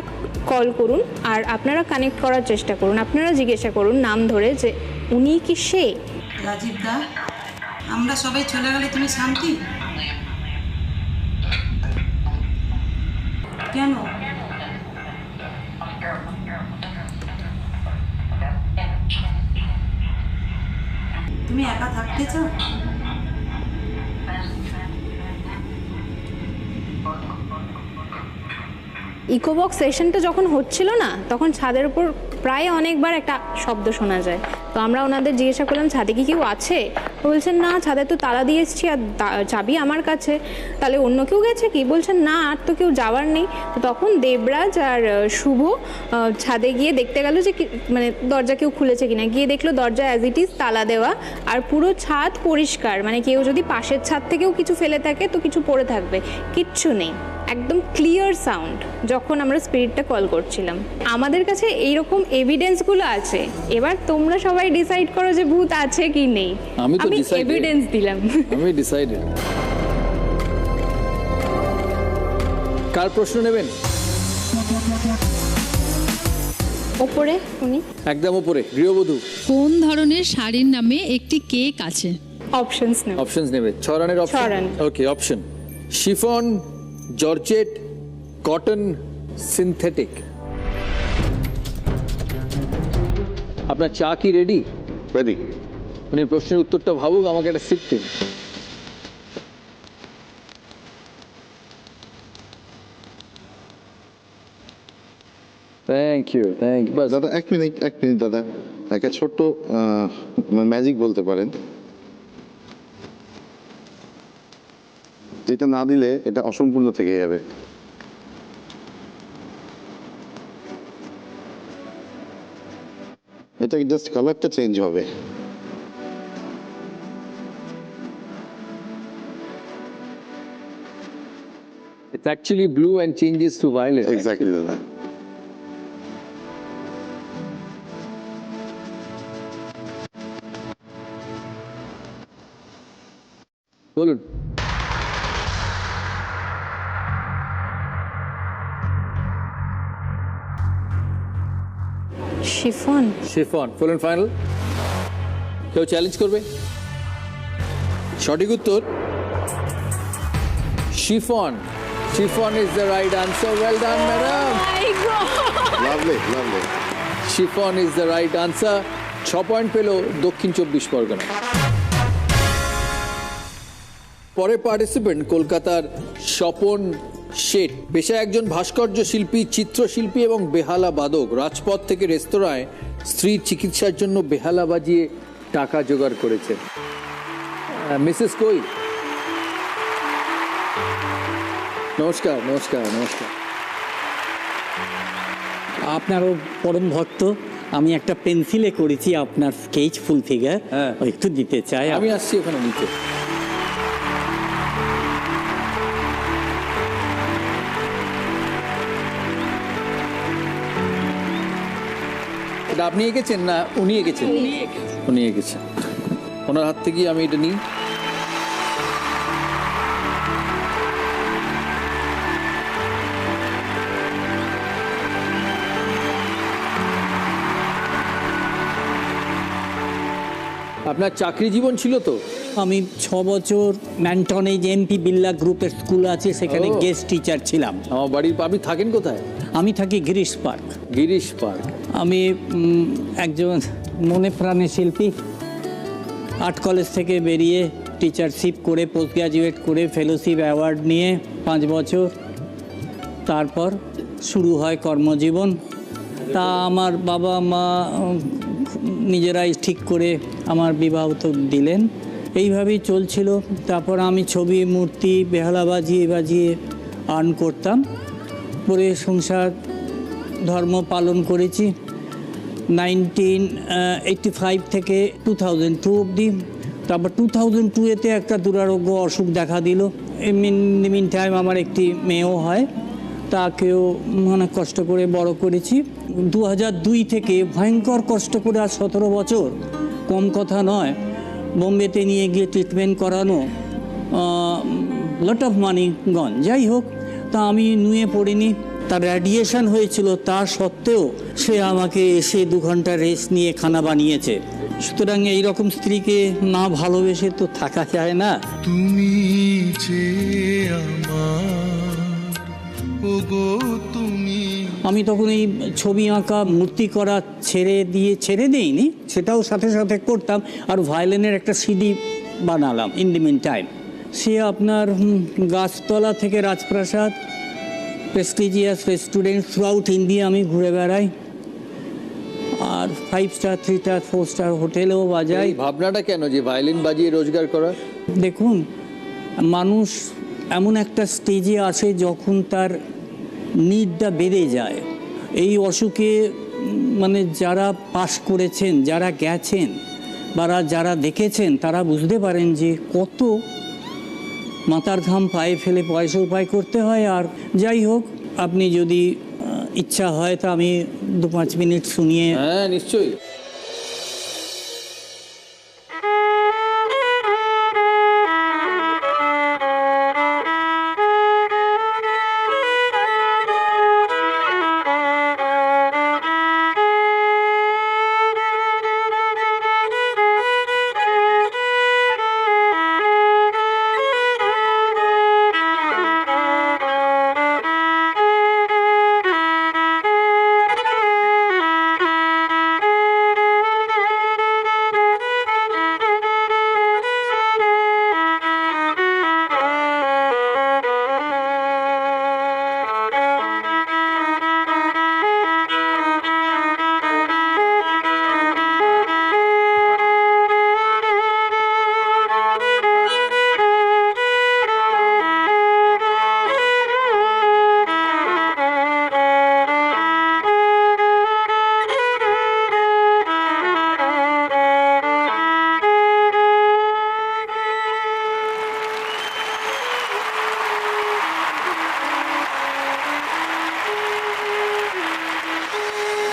[SPEAKER 4] কল করুন আর আপনারা কানেক্ট করার চেষ্টা করুন, আপনারা জিজ্ঞাসা করুন নাম ধরে যে উনি কি সে।
[SPEAKER 10] রাজীব দা, আমরা সবাই চলে গেলে তুমি শান্তি কেন? তুমি একা থাকতে চাও?
[SPEAKER 4] ইকোবক্স সেশনটা যখন হচ্ছিল না, তখন ছাদের উপর প্রায় অনেকবার একটা শব্দ শোনা যায়। তো আমরা ওনাদের জিজ্ঞাসা করলাম ছাদে কি কেউ আছে? বলছেন না, ছাদে তো তালা দিয়ে এসেছি আর চাবি আমার কাছে। তাহলে অন্য কেউ গেছে কি? বলছেন না, আর তো কেউ যাওয়ার নেই। তো তখন দেবরাজ আর শুভ ছাদে গিয়ে দেখতে গেল যে মানে দরজা কেউ খুলেছে কিনা। গিয়ে দেখলো দরজা অ্যাজ ইট ইজ তালা দেওয়া, আর পুরো ছাদ পরিষ্কার, মানে কেউ যদি পাশের ছাদ থেকেও কিছু ফেলে থাকে তো কিছু পড়ে থাকবে, কিচ্ছু নেই, একদম ক্লিয়ার সাউন্ড। যখন আমরা স্পিরিটটা কল করছিলাম আমাদের কাছে এইরকম এভিডেন্সগুলো আছে। এবার তোমরা সবাই ডিসাইড করো যে ভূত আছে কি নেই।
[SPEAKER 1] আমি
[SPEAKER 4] এভিডেন্স দিলাম,
[SPEAKER 1] আমি ডিসাইডেড। কার প্রশ্ন নেবেন?
[SPEAKER 4] ওপরে উনি
[SPEAKER 1] একদম উপরে গৃহবধূ।
[SPEAKER 11] কোন ধরনের শাড়ির নামে একটি কেক আছে?
[SPEAKER 4] অপশনস নেব।
[SPEAKER 1] অপশনস নেবে? 6 রানের option.
[SPEAKER 4] 6 run.
[SPEAKER 1] Okay, option chiffon, georgette, cotton, synthetic. আপনার চা কি রেডি?
[SPEAKER 2] রেডি।
[SPEAKER 1] উনি প্রশ্নের উত্তরটা ভাবুক, আমাকে একটা সিট দিন। থ্যাংক ইউ বাস।
[SPEAKER 2] দাদা এক মিনিট দাদা, একটা ছোট্ট ম্যাজিক বলতে পারেন, যেটা না দিলে এটা অসম্পূর্ণ থেকে যাবে। এটা জাস্ট কালারটা চেঞ্জ হবে।
[SPEAKER 1] It's actually blue and changes to violet.
[SPEAKER 2] Exactly দাদা।
[SPEAKER 1] বলুন।
[SPEAKER 4] Chiffon.
[SPEAKER 1] Chiffon, full and final. কেউ চ্যালেঞ্জ করবে? সঠিক উত্তর chiffon. Chiffon is the right answer. Well done madam.
[SPEAKER 2] Lovely lovely.
[SPEAKER 1] Chiffon is the right answer. 6 point পেল দক্ষিণ 24 পরগনা। পরের participant কলকাতার স্বপন শেঠ। পেশায় একজন ভাস্কর্য শিল্পী, চিত্রশিল্পী এবং বেহালা বাদক। রাজপথ থেকে রেস্তোরাঁয় স্ত্রীর চিকিৎসার জন্য বেহালা বাজিয়ে টাকা জোগাড় করেছেন। মিসেস কই, নমস্কার। নমস্কার নমস্কার।
[SPEAKER 6] আপনারও পরম ভক্ত। আমি একটা পেন্সিলে করেছি আপনার স্কেচ ফুল ফিগার,
[SPEAKER 1] হ্যাঁ।
[SPEAKER 6] একটু দিতে চাই।
[SPEAKER 1] আমি আসছি ওখানে নিচে। এটা আপনি এঁকেছেন না উনি এঁকেছেন? উনি এঁকেছেন। ওনার হাত থেকে আমি এটা নিই। আপনার চাকরি জীবন ছিল তো?
[SPEAKER 6] আমি 6 বছর ম্যান্টনে যে এমপি বিল্লা গ্রুপের স্কুল আছে সেখানে
[SPEAKER 1] ও।
[SPEAKER 6] গেস্ট টিচার ছিলাম।
[SPEAKER 1] আমার বাড়ির, আপনি থাকেন কোথায়?
[SPEAKER 6] আমি থাকি গিরিশ পার্ক।
[SPEAKER 1] গিরিশ পার্ক।
[SPEAKER 6] আমি একজন মনে প্রাণে শিল্পী। আর্ট কলেজ থেকে বেরিয়ে টিচারশিপ করে পোস্ট গ্র্যাজুয়েট করে ফেলোশিপ অ্যাওয়ার্ড নিয়ে 5 বছর, তারপর শুরু হয় কর্মজীবন। তা আমার বাবা মা নিজেরাই ঠিক করে আমার বিবাহ তো দিলেন। এইভাবেই চলছিল। তারপর আমি ছবি, মূর্তি, বেহালা বাজিয়ে বাজিয়ে আর্ন করতাম, করে সংসার ধর্ম পালন করেছি 1985 থেকে 2002 অবধি। তারপর 2002-তে একটা দুরারোগ্য অসুখ দেখা দিল। মিন টাইম আমার একটি মেয়েও হয়, তাকেও অনেক কষ্ট করে বড় করেছি। 2002 থেকে ভয়ঙ্কর কষ্ট করে, আর 17 বছর কম কথা নয়, বোম্বেতে নিয়ে গিয়ে ট্রিটমেন্ট করানো, লট অফ মানি গন। যাই হোক, তা আমি নুয়ে পড়িনি। তার রেডিয়েশন হয়েছিল, তা সত্ত্বেও সে আমাকে এসে 2 ঘন্টা রেস্ট নিয়ে খানা বানিয়েছে। সুতরাং এইরকম স্ত্রীকে না ভালোবেসে তো থাকা যায় না।
[SPEAKER 12] তুমি যে তুমি।
[SPEAKER 6] আমি তখন এই ছবি আঁকা, মূর্তি করা ছেড়ে দিইনি, সেটাও সাথে সাথে করতাম। আর ভায়োলিনের একটা সিডি বানালাম ইন দি মিন টাইম। সে আপনার গাছতলা থেকে রাজপ্রাসাদ, prestigious restaurant through out India আমি ঘুরে বেড়াই। আর 5 স্টার, 3 স্টার, 4 স্টার হোটেলেও বাজাই।
[SPEAKER 1] ভাবনাটা কেন যে ভায়োলিন বাজিয়ে রোজগার করা?
[SPEAKER 6] দেখুন, মানুষ এমন একটা স্টেজে আসে যখন তার নিডটা বেড়ে যায়। এই অসুখে মানে যারা পাস করেছেন, যারা গেছেন বা যারা দেখেছেন, তারা বুঝতে পারেন যে কত মাথার ঘাম পায়ে ফেলে পয়সা উপায় করতে হয়। আর যাই হোক, আপনি যদি ইচ্ছা হয় তা আমি 2-5 মিনিট শুনিয়ে।
[SPEAKER 1] হ্যাঁ নিশ্চয়ই।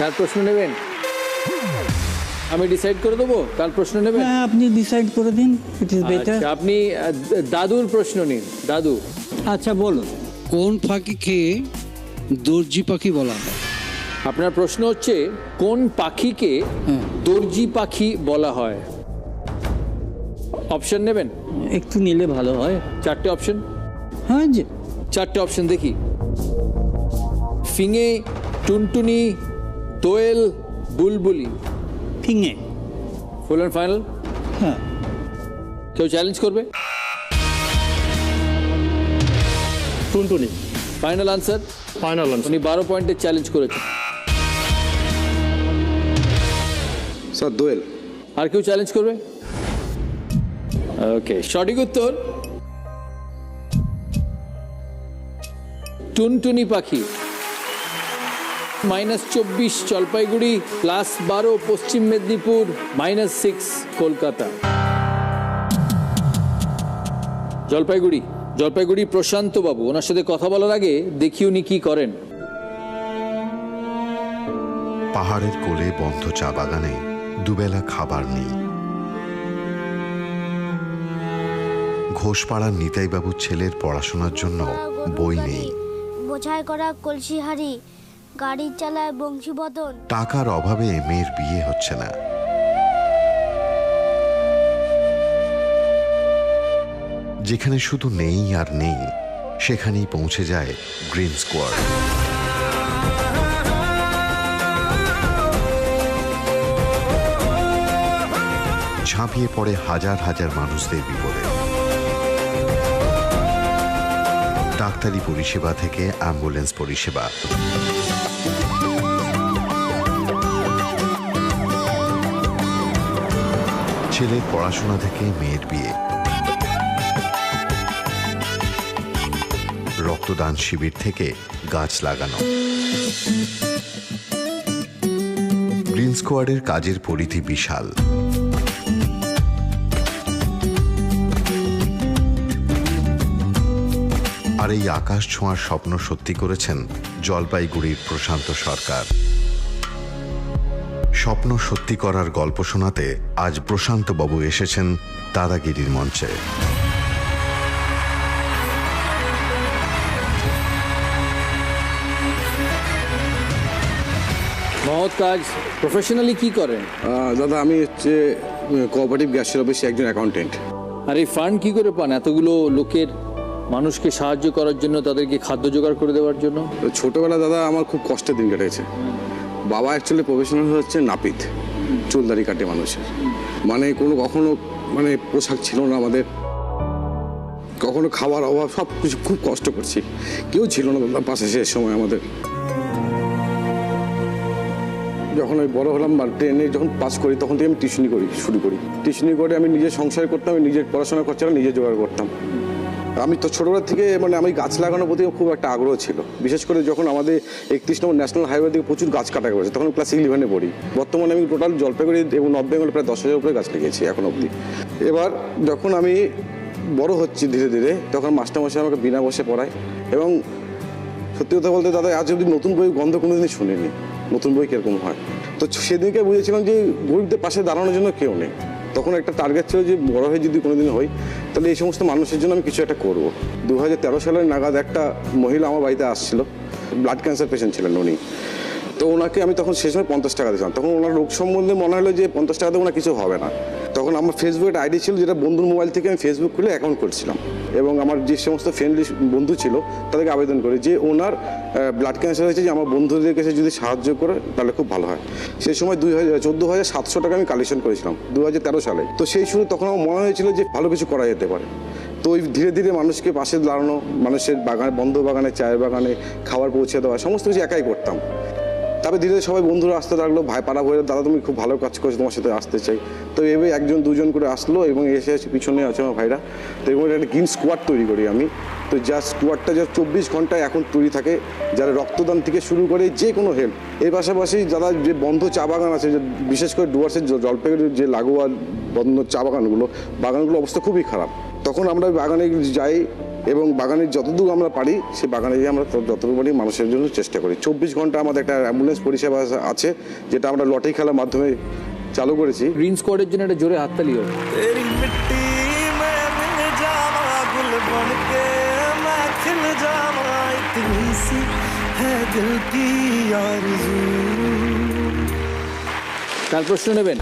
[SPEAKER 1] কার প্রশ্ন নেবেন? আমি ডিসাইড করে দেবো কার প্রশ্ন নেবেন।
[SPEAKER 6] হ্যাঁ, আপনি ডিসাইড করে দিন, ইট ইজ বেটার।
[SPEAKER 1] আচ্ছা, আপনি দাদুর প্রশ্ন নিন। দাদু,
[SPEAKER 6] আচ্ছা বলুন।
[SPEAKER 7] কোন পাখিকে দর্জি পাখি বলা হয়?
[SPEAKER 1] আপনার প্রশ্ন হচ্ছে কোন পাখিকে দর্জি পাখি বলা হয়? অপশন নেবেন?
[SPEAKER 6] একটু নিলে ভালো হয়।
[SPEAKER 1] 4টে অপশন।
[SPEAKER 6] হ্যাঁ যে
[SPEAKER 1] 4টে অপশন দেখি। ফিঙে, টুনটুনি, দোয়েল, বুলবুলি।
[SPEAKER 6] ফিঙে।
[SPEAKER 1] Full and final?
[SPEAKER 6] হ্যাঁ।
[SPEAKER 1] কেউ চ্যালেঞ্জ করবে?
[SPEAKER 5] টুনটুনি।
[SPEAKER 1] Final answer?
[SPEAKER 5] Final answer.
[SPEAKER 1] উনি 12 পয়েন্টের চ্যালেঞ্জ করেছেন।
[SPEAKER 9] স্যার দোয়েল।
[SPEAKER 1] আর কেউ চ্যালেঞ্জ করবে? ওকে, সঠিক উত্তর টুনটুনি পাখি। -24 জলপাইগুড়ি, +12 পশ্চিম মেদিনীপুর, -6 কলকাতা। জলপাইগুড়ি প্রশান্ত বাবু, ওনার সাথে কথা বলার আগে দেখি উনি কি করেন।
[SPEAKER 3] পাহাড়ের কোলে বন্ধ চা বাগানে দুবেলা খাবার নেই। ঘোষপাড়ার নিতাইবাবুর ছেলের পড়াশোনার জন্য বই নেই।
[SPEAKER 13] বোঝাই করা কলসি হাড়ি, গাড়ি চালায় বংশীবদন।
[SPEAKER 3] টাকার অভাবে মেয়ের বিয়ে হচ্ছে না। যেখানে শুধু নেই আর নেই, সেখানেই পৌঁছে যায় গ্রিন স্কোয়াড। ঝাঁপিয়ে পড়ে হাজার হাজার মানুষদের বিপদে। ডাক্তারি পরিষেবা থেকে অ্যাম্বুলেন্স পরিষেবা, ছেলের পড়াশোনা থেকে মেয়ের বিয়ে, রক্তদান শিবির থেকে গাছ লাগানো। গ্রিন স্কোয়াডের কাজের পরিধি বিশাল। আর এই আকাশ ছোঁয়ার স্বপ্ন সত্যি করেছেন জলপাইগুড়ির প্রশান্ত সরকার। স্বপ্ন সত্যি করার গল্প শোনাতে আজ প্রশান্ত বাবু এসেছেন দাদাগিরির মঞ্চে।
[SPEAKER 1] মহৎ কাজ। প্রফেশনালি কি করেন?
[SPEAKER 9] দাদা আমি হচ্ছে কোঅপারেটিভ গ্যাসের অফিসে একজন অ্যাকাউন্টেন্ট।
[SPEAKER 1] আর এই ফান্ড কি করে পান এতগুলো লোকের, মানুষকে সাহায্য করার জন্য, তাদেরকে খাদ্য জোগাড় করে দেওয়ার জন্য?
[SPEAKER 9] ছোটবেলা দাদা আমার খুব কষ্টের দিন কেটেছে। বাবা অ্যাকচুয়ালি প্রফেশনাল হচ্ছে নাপিত, চুলদারি কাটে মানুষের। মানে কখনো মানে পোশাক ছিল না আমাদের, কখনো খাবার অভাব, সব কিছু খুব কষ্ট করছি। কেউ ছিল না দাদা পাশে শেষ সময় আমাদের। যখন আমি বড় হলাম বা ট্রেনে যখন পাস করি, তখন থেকে আমি টিউশনি শুরু করি। টিউশনি করে আমি নিজের সংসার করতাম, আমি নিজের পড়াশোনা খরচাটা নিজে জোগাড় করতাম। আমি তো ছোটোবেলা থেকে মানে আমি গাছ লাগানোর প্রতি খুব একটা আগ্রহ ছিল। বিশেষ করে যখন আমাদের 31 নম্বর ন্যাশনাল হাইওয়ে থেকে প্রচুর গাছ কাটা করেছে, তখন ক্লাস 11-এ পড়ি। বর্তমানে আমি টোটাল জলপাইগুড়ি এবং নর্থ বেঙ্গলে প্রায় 10,000 উপরে গাছ লাগিয়েছি এখন অবধি। এবার যখন আমি বড় হচ্ছি ধীরে ধীরে, তখন মাস্টারমশাই আমাকে বিনা বসে পড়ায়। এবং সত্যি কথা বলতে দাদা, আজ অবধি নতুন বই গন্ধ কোনোদিনই শুনিনি। নতুন বই কীরকম হয়, তো সেদিনকে বুঝেছিলাম যে গরিবদের পাশে দাঁড়ানোর জন্য কেউ নেই। তখন একটা টার্গেট ছিল যে বড় হয়ে যদি কোনোদিন হই, তাহলে এই সমস্ত মানুষের জন্য আমি কিছু একটা করবো। 2013 সালের নাগাদ একটা মহিলা আমার বাড়িতে আসছিল, ব্লাড ক্যান্সার পেশেন্ট ছিলেন উনি। তো ওনাকে আমি তখন সেই সময় 50 টাকা দিয়েছিলাম। তখন ওনার রোগ সম্বন্ধে মনে হলো যে 50 টাকাতে ওনার কিছু হবে না। তখন আমার ফেসবুকের আইডি ছিল, যেটা বন্ধুর মোবাইল থেকে আমি ফেসবুক খুলে অ্যাকাউন্ট করছিলাম। এবং আমার যে সমস্ত ফ্রেন্ডলি বন্ধু ছিল তাদেরকে আবেদন করি যে ওনার ব্লাড ক্যান্সার হয়েছে, যে আমার বন্ধুদের কাছে যদি সাহায্য করে তাহলে খুব ভালো হয়। সেই সময় 14,700 টাকা আমি কালেকশন করেছিলাম 2013 সালে। তো সেই শুরু তখন আমার মনে হয়েছিল যে ভালো কিছু করা যেতে পারে। তো ওই ধীরে ধীরে মানুষকে পাশে দাঁড়ানো, মানুষের বাগানে, বন্ধ বাগানে, চায়ের বাগানে খাবার পৌঁছে দেওয়া, সমস্ত কিছু একাই করতাম। তারপরে ধীরে ধীরে সবাই বন্ধুরা আসতে লাগলো, ভাই পাড়া বলে, দাদা তুমি খুব ভালো কাজ করছো, তোমার সাথে আসতে চাই। তো এভাবে 1-2 করে আসলো এবং এসে পিছনে আছে আমার ভাইরা। তো এবার একটা গ্রিন স্কোয়াড তৈরি করি আমি। তো যা স্কোয়াডটা যা 24 ঘন্টায় এখন তৈরি থাকে, যারা রক্তদান থেকে শুরু করে যে কোনো হেল্প। এর পাশাপাশি যারা যে বন্ধ চা বাগান আছে, বিশেষ করে ডুয়ার্সের জলপাইগুড়ির যে লাগোয়া বন্ধ চা বাগানগুলো অবস্থা খুবই খারাপ। তখন আমরা বাগানে যাই,
[SPEAKER 14] এবং বাগানের যতদূর আমরা পারি সেই বাগানে গিয়ে আমরা যতটুকু পারি মানুষের জন্য চেষ্টা করি। 24 ঘন্টা আমাদের একটা অ্যাম্বুলেন্স পরিষেবা আছে, যেটা আমরা লটারি খেলার মাধ্যমে চালু করেছি।
[SPEAKER 1] গ্রিন স্কোয়াডের জন্য একটা জোরে হাততালি হোক। কার প্রশ্ন নেবেন?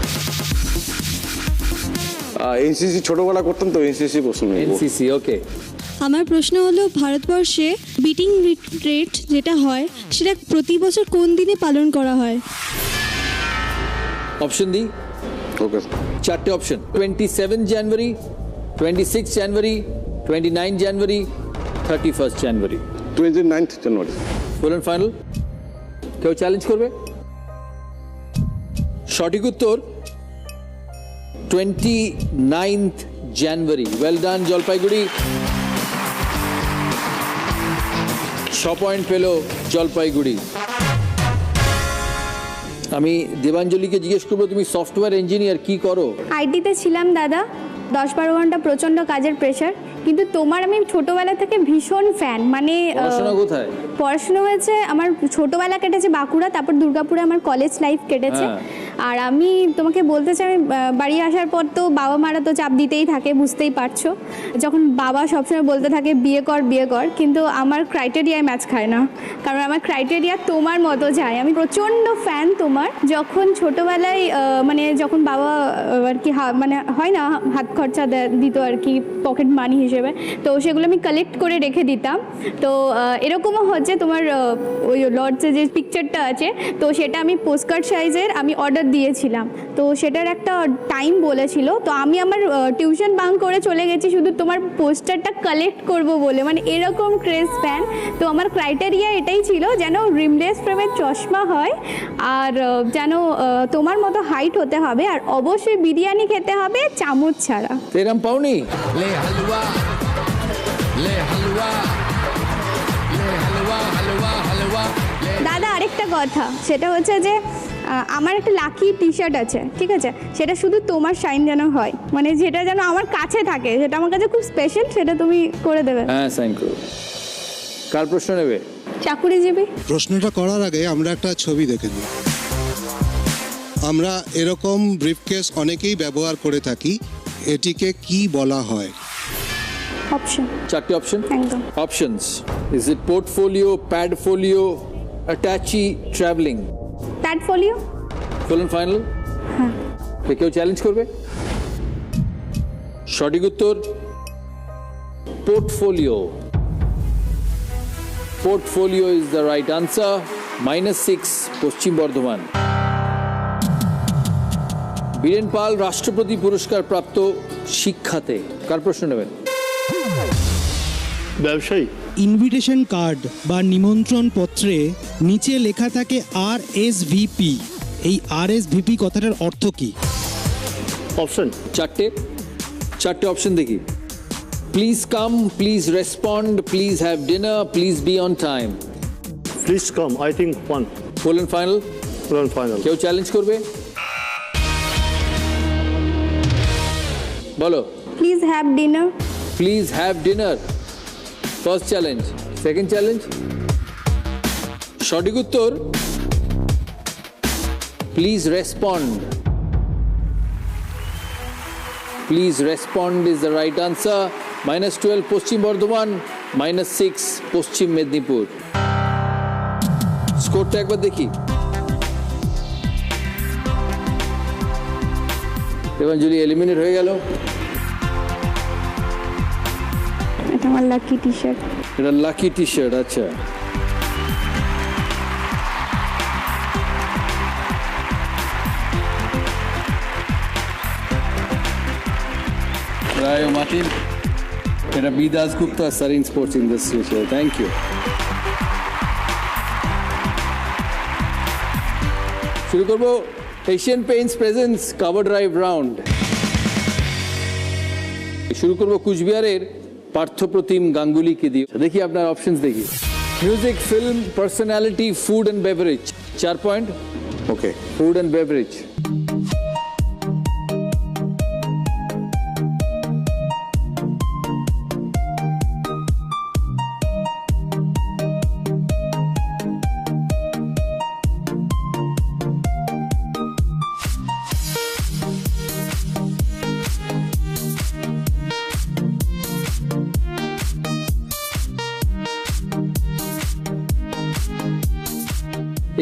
[SPEAKER 14] এনসিসি ছোটবেলা করতাম তো, এনসিসি প্রশ্ন নেব।
[SPEAKER 1] এনসিসি, ওকে।
[SPEAKER 15] আমার প্রশ্ন হলো, ভারতবর্ষে বিটিং রিট্রিট যেটা হয় সেটা প্রতি বছর কোন দিনে পালন করা হয়?
[SPEAKER 1] অপশন দিই?
[SPEAKER 14] ওকে।
[SPEAKER 1] 4টে option: 27 January, 26 January, 29 January, 31 January.
[SPEAKER 14] 29 January.
[SPEAKER 1] Full and final? কেউ চ্যালেঞ্জ করবে? সঠিক উত্তর 29 January. Well done Jalpaiguri. 6 point পেল জলপাইগুড়ি। আমি দেবাঞ্জলিকে জিজ্ঞেস করবো, তুমি সফটওয়্যার ইঞ্জিনিয়ার, কি করো?
[SPEAKER 4] আইটিতে ছিলাম দাদা, 10-12 ঘন্টা প্রচণ্ড কাজের প্রেশার, কিন্তু তোমার আমি ছোটোবেলা থেকে ভীষণ ফ্যান। মানে
[SPEAKER 1] পড়াশোনা কোথায়?
[SPEAKER 4] পড়াশোনা হয়েছে আমার, ছোটোবেলা কেটেছে বাঁকুড়া, তারপর দুর্গাপুরে আমার কলেজ লাইফ কেটেছে। আর আমি তোমাকে বলতে চাই, আমি বাড়ি আসার পর তো বাবা মারা তো চাপ দিতেই থাকে, বুঝতেই পারছো। যখন বাবা সবসময় বলতে থাকে বিয়ে কর বিয়ে কর, কিন্তু আমার ক্রাইটেরিয়ায় ম্যাচ খায় না, কারণ আমার ক্রাইটেরিয়া তোমার মতো যায়। আমি প্রচণ্ড ফ্যান তোমার। যখন ছোটোবেলায় মানে যখন বাবা আর কি মানে হয় না হাত খরচা দিত আর কি, পকেট মানি হিসেবে, তো সেগুলো আমি কালেক্ট করে রেখে দিতাম। তো এরকমও হচ্ছে তোমার ওই লর্ডসে যে পিকচারটা আছে, তো সেটা আমি পোস্টকার্ড সাইজের আমি অর্ডার দিয়েছিলাম। তো সেটার একটা টাইম বলেছিল, তো আমি আমার টিউশন বাঙ্ক করে চলে গেছি শুধু তোমার পোস্টারটা কালেক্ট করব বলে। মানে এরকম ক্রেজ ফ্যান। তো আমার ক্রাইটেরিয়া এটাই ছিল, যেন রিমলেস ফ্রেমের চশমা হয়, আর যেন তোমার মতো হাইট হতে হবে, আর অবশ্যই বিরিয়ানি খেতে হবে চামচ ছাড়া।
[SPEAKER 1] এরম পাওনি?
[SPEAKER 4] দাদা আরেকটা কথা, সেটা হচ্ছে যে আমার একটা লাকি টি শার্ট আছে, ঠিক আছে? সেটা শুধু তোমার সাইন যেন হয়, মানে যেটা যেন আমার কাছে থাকে, সেটা আমার কাছে খুব স্পেশাল, সেটা তুমি করে দেবে।
[SPEAKER 1] হ্যাঁ, সাইন করো। কার প্রশ্ন নেবে?
[SPEAKER 4] চাকুরিজীবী।
[SPEAKER 12] প্রশ্নটা করার আগে আমরা একটা ছবি দেখে নিই। আমরা এরকম ব্রিফকেস অনেকেই ব্যবহার করে থাকি, এটিকে কি বলা হয়?
[SPEAKER 4] অপশন।
[SPEAKER 1] 4টে অপশন?
[SPEAKER 4] একদম।
[SPEAKER 1] Options: is it portfolio, padfolio, attache, travelling?
[SPEAKER 4] Padfolio.
[SPEAKER 1] Full and final?
[SPEAKER 4] হ্যাঁ।
[SPEAKER 1] কেউ চ্যালেঞ্জ করবে? সঠিক উত্তর portfolio. Portfolio is the right answer. -6 Paschim Bardhaman. Biren পাল রাষ্ট্রপতি পুরস্কার প্রাপ্ত শিক্ষাতে। কার প্রশ্ন নেবেন?
[SPEAKER 5] ব্যবসায়ী।
[SPEAKER 16] ইনভিটেশন কার্ড বা নিমন্ত্রণ পত্রে নিচে লেখা থাকে RSVP। এই RSVP কথাটার অর্থ কি?
[SPEAKER 5] অপশন?
[SPEAKER 1] 4টে অপশন দেখি। Please come, please respond, please have dinner, please be on time.
[SPEAKER 5] Please come, I think 1।
[SPEAKER 1] Full and final?
[SPEAKER 5] Full and final.
[SPEAKER 1] কেউ চ্যালেঞ্জ করবে? বলো।
[SPEAKER 4] Please have dinner.
[SPEAKER 1] Please have dinner, first challenge. Second challenge? সঠিক উত্তর please respond. Please respond is the right answer. -12 পশ্চিম বর্ধমান, -6 পশ্চিম মেদিনীপুর। স্কোরটা একবার দেখি। Debanjali eliminate হয়ে গেল।
[SPEAKER 4] এটা আমার লাকি টি শার্ট।
[SPEAKER 1] এটা লাকি টি শার্ট, আচ্ছা। রায় মার্টিন, এটা B Dasgupta, Sarin sports industry. Thank you. শুরু করবো Asian Paints presents cover drive round. শুরু করবো কুচবিহারের পার্থপ্রতিম গাঙ্গুলিকে দিয়ে। দেখি আপনার অপশনস দেখি। Music, film, personality, food and beverage. 4 point.
[SPEAKER 14] Okay.
[SPEAKER 1] Food and beverage.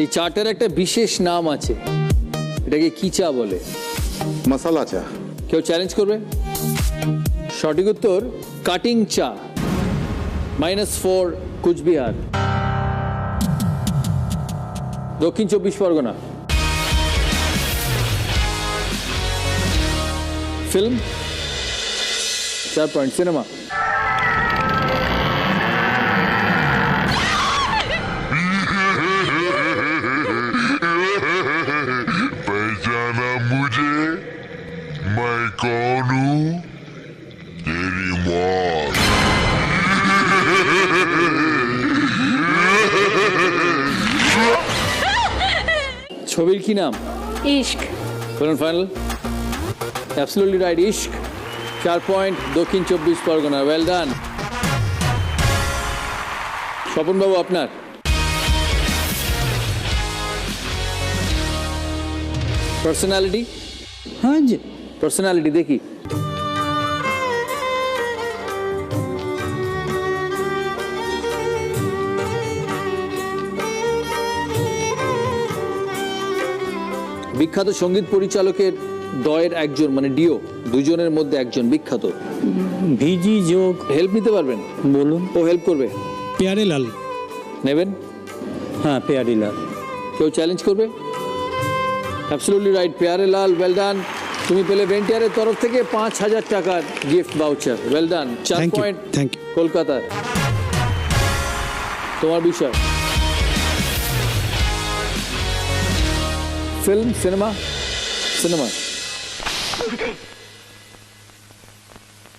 [SPEAKER 1] এই চাটার একটা বিশেষ নাম আছে, এটাকে কি চা বলে?
[SPEAKER 2] মশালা চা।
[SPEAKER 1] কেউ চ্যালেঞ্জ করবে? সঠিক উত্তর কাটিং চা। -4 কুচবিহার। দক্ষিণ 24 পরগনা। Film 4 point. সিনেমা
[SPEAKER 17] पहचाना मुझे? मैं कौन हूँ? तेरी मौत।
[SPEAKER 1] ছবির কি নাম?
[SPEAKER 4] ইশক।
[SPEAKER 1] বলুন final. Absolutely right, Ishq. 4 point Dakshin 24 Pargana. Well done. Swapan বাবু আপনার। পার্সোনালিটি?
[SPEAKER 6] হ্যাঁ জি।
[SPEAKER 1] পার্সোনালিটি দেখি। বিখ্যাত সঙ্গীত পরিচালকের দয়ের একজন, মানে ডিও, দুজনের মধ্যে একজন বিখ্যাত।
[SPEAKER 6] ভিজি যোগ।
[SPEAKER 1] হেল্প নিতে পারবেন?
[SPEAKER 6] বলুন।
[SPEAKER 1] ও হেল্প করবে।
[SPEAKER 16] প্যারেলাল
[SPEAKER 1] নেবেন?
[SPEAKER 6] হ্যাঁ প্যারেলাল।
[SPEAKER 1] কেউ চ্যালেঞ্জ করবে? Absolutely right, parallel. Well done. তুমি পেলে ভেন্টিয়ারের তরফ থেকে 5000 টাকার gift voucher. Well done. 4 point.
[SPEAKER 16] Thank you.
[SPEAKER 1] কলকাতার। তোমার বিষয় फिल्म, सिनेमा? सिनेमा।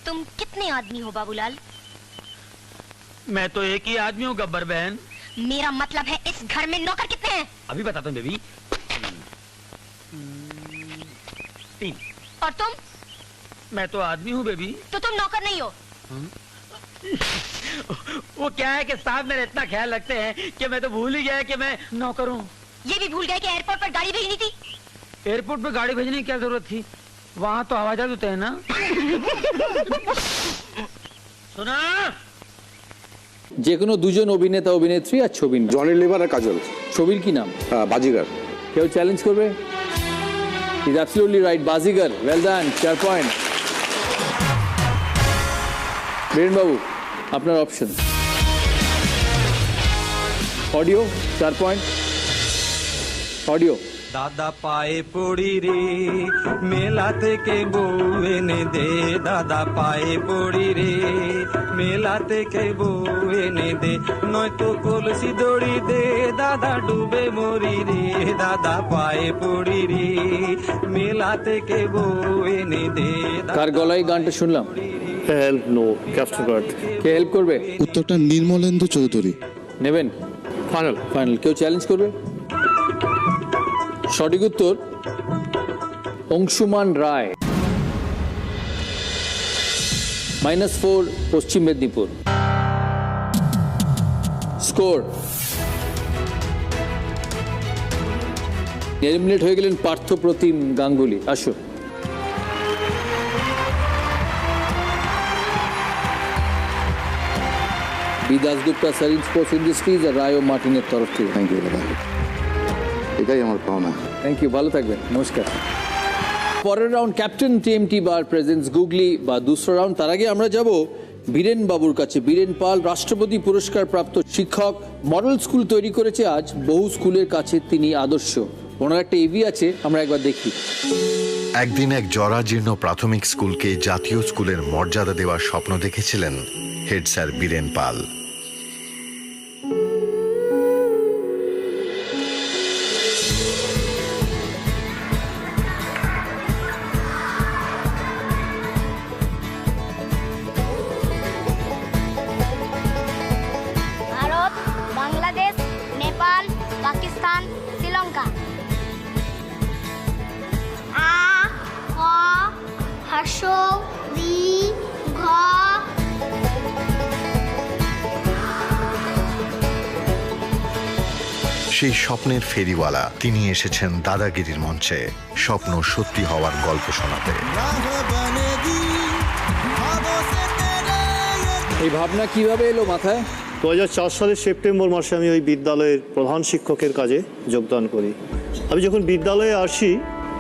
[SPEAKER 18] तुम कितने आदमी हो बाबूलाल?
[SPEAKER 19] मैं तो एक ही आदमी हूँ गब्बर बहन।
[SPEAKER 18] मेरा मतलब है इस घर में नौकर कितने हैं?
[SPEAKER 19] अभी बताता हूँ बेबी। 3।
[SPEAKER 18] और तुम?
[SPEAKER 19] मैं तो आदमी हूँ बेबी।
[SPEAKER 18] तो तुम नौकर नहीं हो?
[SPEAKER 19] वो क्या है कि साहब मेरा इतना ख्याल रखते हैं कि मैं तो भूल ही गया कि मैं नौकर हूँ।
[SPEAKER 18] ये भी भूल गए कि एयरपोर्ट पर गाड़ी भेजनी थी?
[SPEAKER 19] एयरपोर्ट पर गाड़ी भेजने की क्या जरूरत थी? वहाँ तो हवाई जहाज होते हैं ना। सुना?
[SPEAKER 1] যে কোনো দুজন অভিনেতা অভিনেত্রী আর ছবি।
[SPEAKER 14] জনি লিভার আর কাজল।
[SPEAKER 1] ছবির কি নাম?
[SPEAKER 14] বাজিগার।
[SPEAKER 1] কেউ চ্যালেঞ্জ করবে? Is absolutely right, Baazigar. Well done. 4 point. Biren babu আপনার অপশন। Audio 4 point. অডিও।
[SPEAKER 20] দাদা পায়ে পড়ি রে মেলা থেকে বউ এনে দে, দাদা পায়ে পড়ি রে মেলা থেকে বউ এনে দে, নয়তো কলসি দড়ি দে দাদা ডুবে মরি রে, দাদা পায়ে পড়ি রে মেলা থেকে বউ এনে দে।
[SPEAKER 1] কার গলায় গানটা শুনলাম?
[SPEAKER 5] Help no, captain guard.
[SPEAKER 1] কে হেল্প করবে?
[SPEAKER 12] উত্তরটা নির্মলেন্দু চৌধুরী।
[SPEAKER 1] নেবেন?
[SPEAKER 5] ফাইনাল।
[SPEAKER 1] ফাইনাল। কেউ চ্যালেঞ্জ করবে? সঠিক উত্তর অংশুমান রায়। -4 পশ্চিম মেদিনীপুর। স্কোর এলিমিনেট হয়ে গেলেন পার্থ প্রতিম গাঙ্গুলি। আসো। B Dasgupta, Sarin sports industries আর রায় ও মার্টিনের তরফ থেকে
[SPEAKER 2] থ্যাংক ইউ দাদা, এটাই আমার পাওনা।
[SPEAKER 1] থ্যাংক ইউ, ভালো থাকবেন, নমস্কার। পরের round captain TMT bar presents googly বা দুসরা রাউন্ড। তার আগে আমরা যাব বীরেন বাবুর কাছে। বীরেন পাল রাষ্ট্রপতি পুরস্কার প্রাপ্ত শিক্ষক, মডেল স্কুল তৈরি করেছে আজ, বহু স্কুলের কাছে তিনি আদর্শ। ওনার একটা এভি আছে, আমরা একবার দেখি।
[SPEAKER 3] একদিন এক জরাজীর্ণ প্রাথমিক স্কুলকে জাতীয় স্কুলের মর্যাদা দেওয়ার স্বপ্ন দেখেছিলেন হেড স্যার বীরেন পাল।
[SPEAKER 13] ভারত, বাংলাদেশ, নেপাল, পাকিস্তান, শ্রীলঙ্কা। আ ক হর্ষ রি ঘ।
[SPEAKER 3] সেই স্বপ্নের ফেরিওয়ালা তিনি এসেছেন দাদাগিরির মঞ্চে স্বপ্ন সত্যি হওয়ার গল্প শোনাতে।
[SPEAKER 1] এই ভাবনা কিভাবে এলো মাথায়?
[SPEAKER 5] 2004 সালের সেপ্টেম্বর মাসে আমি ওই বিদ্যালয়ের প্রধান শিক্ষকের কাজে যোগদান করি। আমি যখন বিদ্যালয়ে আসি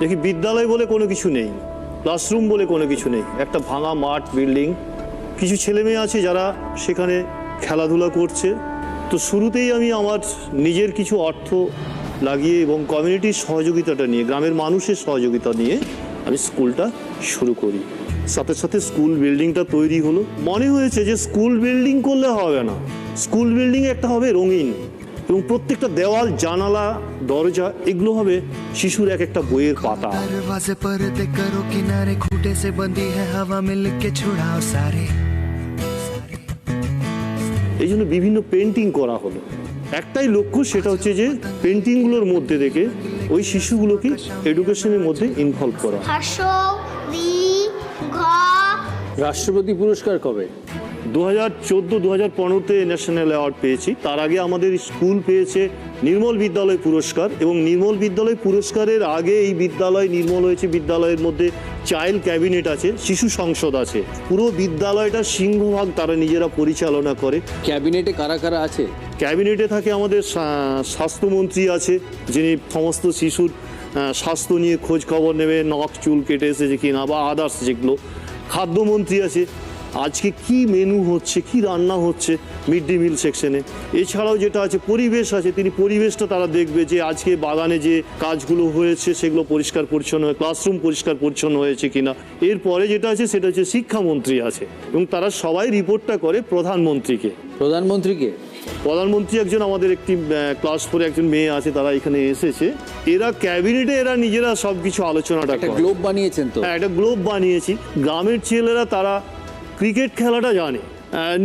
[SPEAKER 5] দেখি বিদ্যালয় বলে কোনো কিছু নেই, ক্লাসরুম বলে কোনো কিছু নেই, একটা ভাঙা মাঠ, বিল্ডিং, কিছু ছেলে মেয়ে আছে যারা সেখানে খেলাধুলা করছে। তো শুরুতেই আমি আমার নিজের কিছু অর্থ লাগিয়ে এবং কমিউনিটির সহযোগিতাটা নিয়ে, গ্রামের মানুষের সহযোগিতা নিয়ে আমি স্কুলটা শুরু করি। সাথে সাথে স্কুল বিল্ডিংটা তৈরি হলো। মনে হয়েছে যে স্কুল বিল্ডিং করলে হবে না, স্কুল বিল্ডিং একটা হবে রঙিন, এবং প্রত্যেকটা দেওয়াল, জানালা, দরজা এগুলো হবে শিশুর এক একটা বইয়ের পাতা।
[SPEAKER 21] दरवाजे पर्दे करो किनारे, खूंटे से बंधी है हवा मिलके छुड़ाओ सारे।
[SPEAKER 5] এই জন্য বিভিন্ন পেন্টিং করা হলো। একটাই লক্ষ্য, সেটা হচ্ছে যে পেন্টিংগুলোর মধ্যে থেকে ওই শিশুগুলোকে এডুকেশনের মধ্যে ইনভলভ করা।
[SPEAKER 1] রাষ্ট্রপতি পুরস্কার কবে?
[SPEAKER 5] 2014-2015-তে ন্যাশনাল অ্যাওয়ার্ড পেয়েছি। তার আগে আমাদের স্কুল পেয়েছে নির্মল বিদ্যালয় পুরস্কার, এবং নির্মল বিদ্যালয় পুরস্কারের আগে এই বিদ্যালয় নির্মল হয়েছে। বিদ্যালয়ের মধ্যে চাইল্ড ক্যাবিনেট আছে, শিশু সংসদ আছে, পুরো বিদ্যালয়টা সিংহভাগ তারা নিজেরা পরিচালনা করে।
[SPEAKER 1] ক্যাবিনেটে কারা কারা আছে?
[SPEAKER 5] ক্যাবিনেটে থাকে আমাদের স্বাস্থ্যমন্ত্রী আছে, যিনি সমস্ত শিশুর স্বাস্থ্য নিয়ে খোঁজ খবর নেবে, নখ চুল কেটে এসেছে কিনা বা আদার্স যেগুলো। খাদ্যমন্ত্রী আছে, আজকে কি মেনু হচ্ছে, কি রান্না হচ্ছে মিড ডে মিল সেকশনে। এছাড়াও যেটা আছে পরিবেশ আছে, তিনি পরিবেশটা তারা দেখবে যে আজকে বাগানে যে কাজগুলো হয়েছে সেগুলো পরিষ্কার পরিচ্ছন্ন, ক্লাসরুম পরিষ্কার পরিচ্ছন্ন হয়েছে কিনা। এরপরে যেটা আছে সেটা হচ্ছে শিক্ষামন্ত্রী আছে, এবং তারা সবাই রিপোর্টটা করে প্রধানমন্ত্রীকে। প্রধানমন্ত্রী একজন, আমাদের একটি ক্লাস 4 একজন মেয়ে আছে, তারা এখানে এসেছে। এরা ক্যাবিনেটে এরা নিজেরা সবকিছু আলোচনাটা করে।
[SPEAKER 1] গ্লোব বানিয়েছেন তো?
[SPEAKER 5] হ্যাঁ, একটা গ্লোব বানিয়েছি। গ্রামের ছেলেরা তারা ক্রিকেট খেলাটা জানে,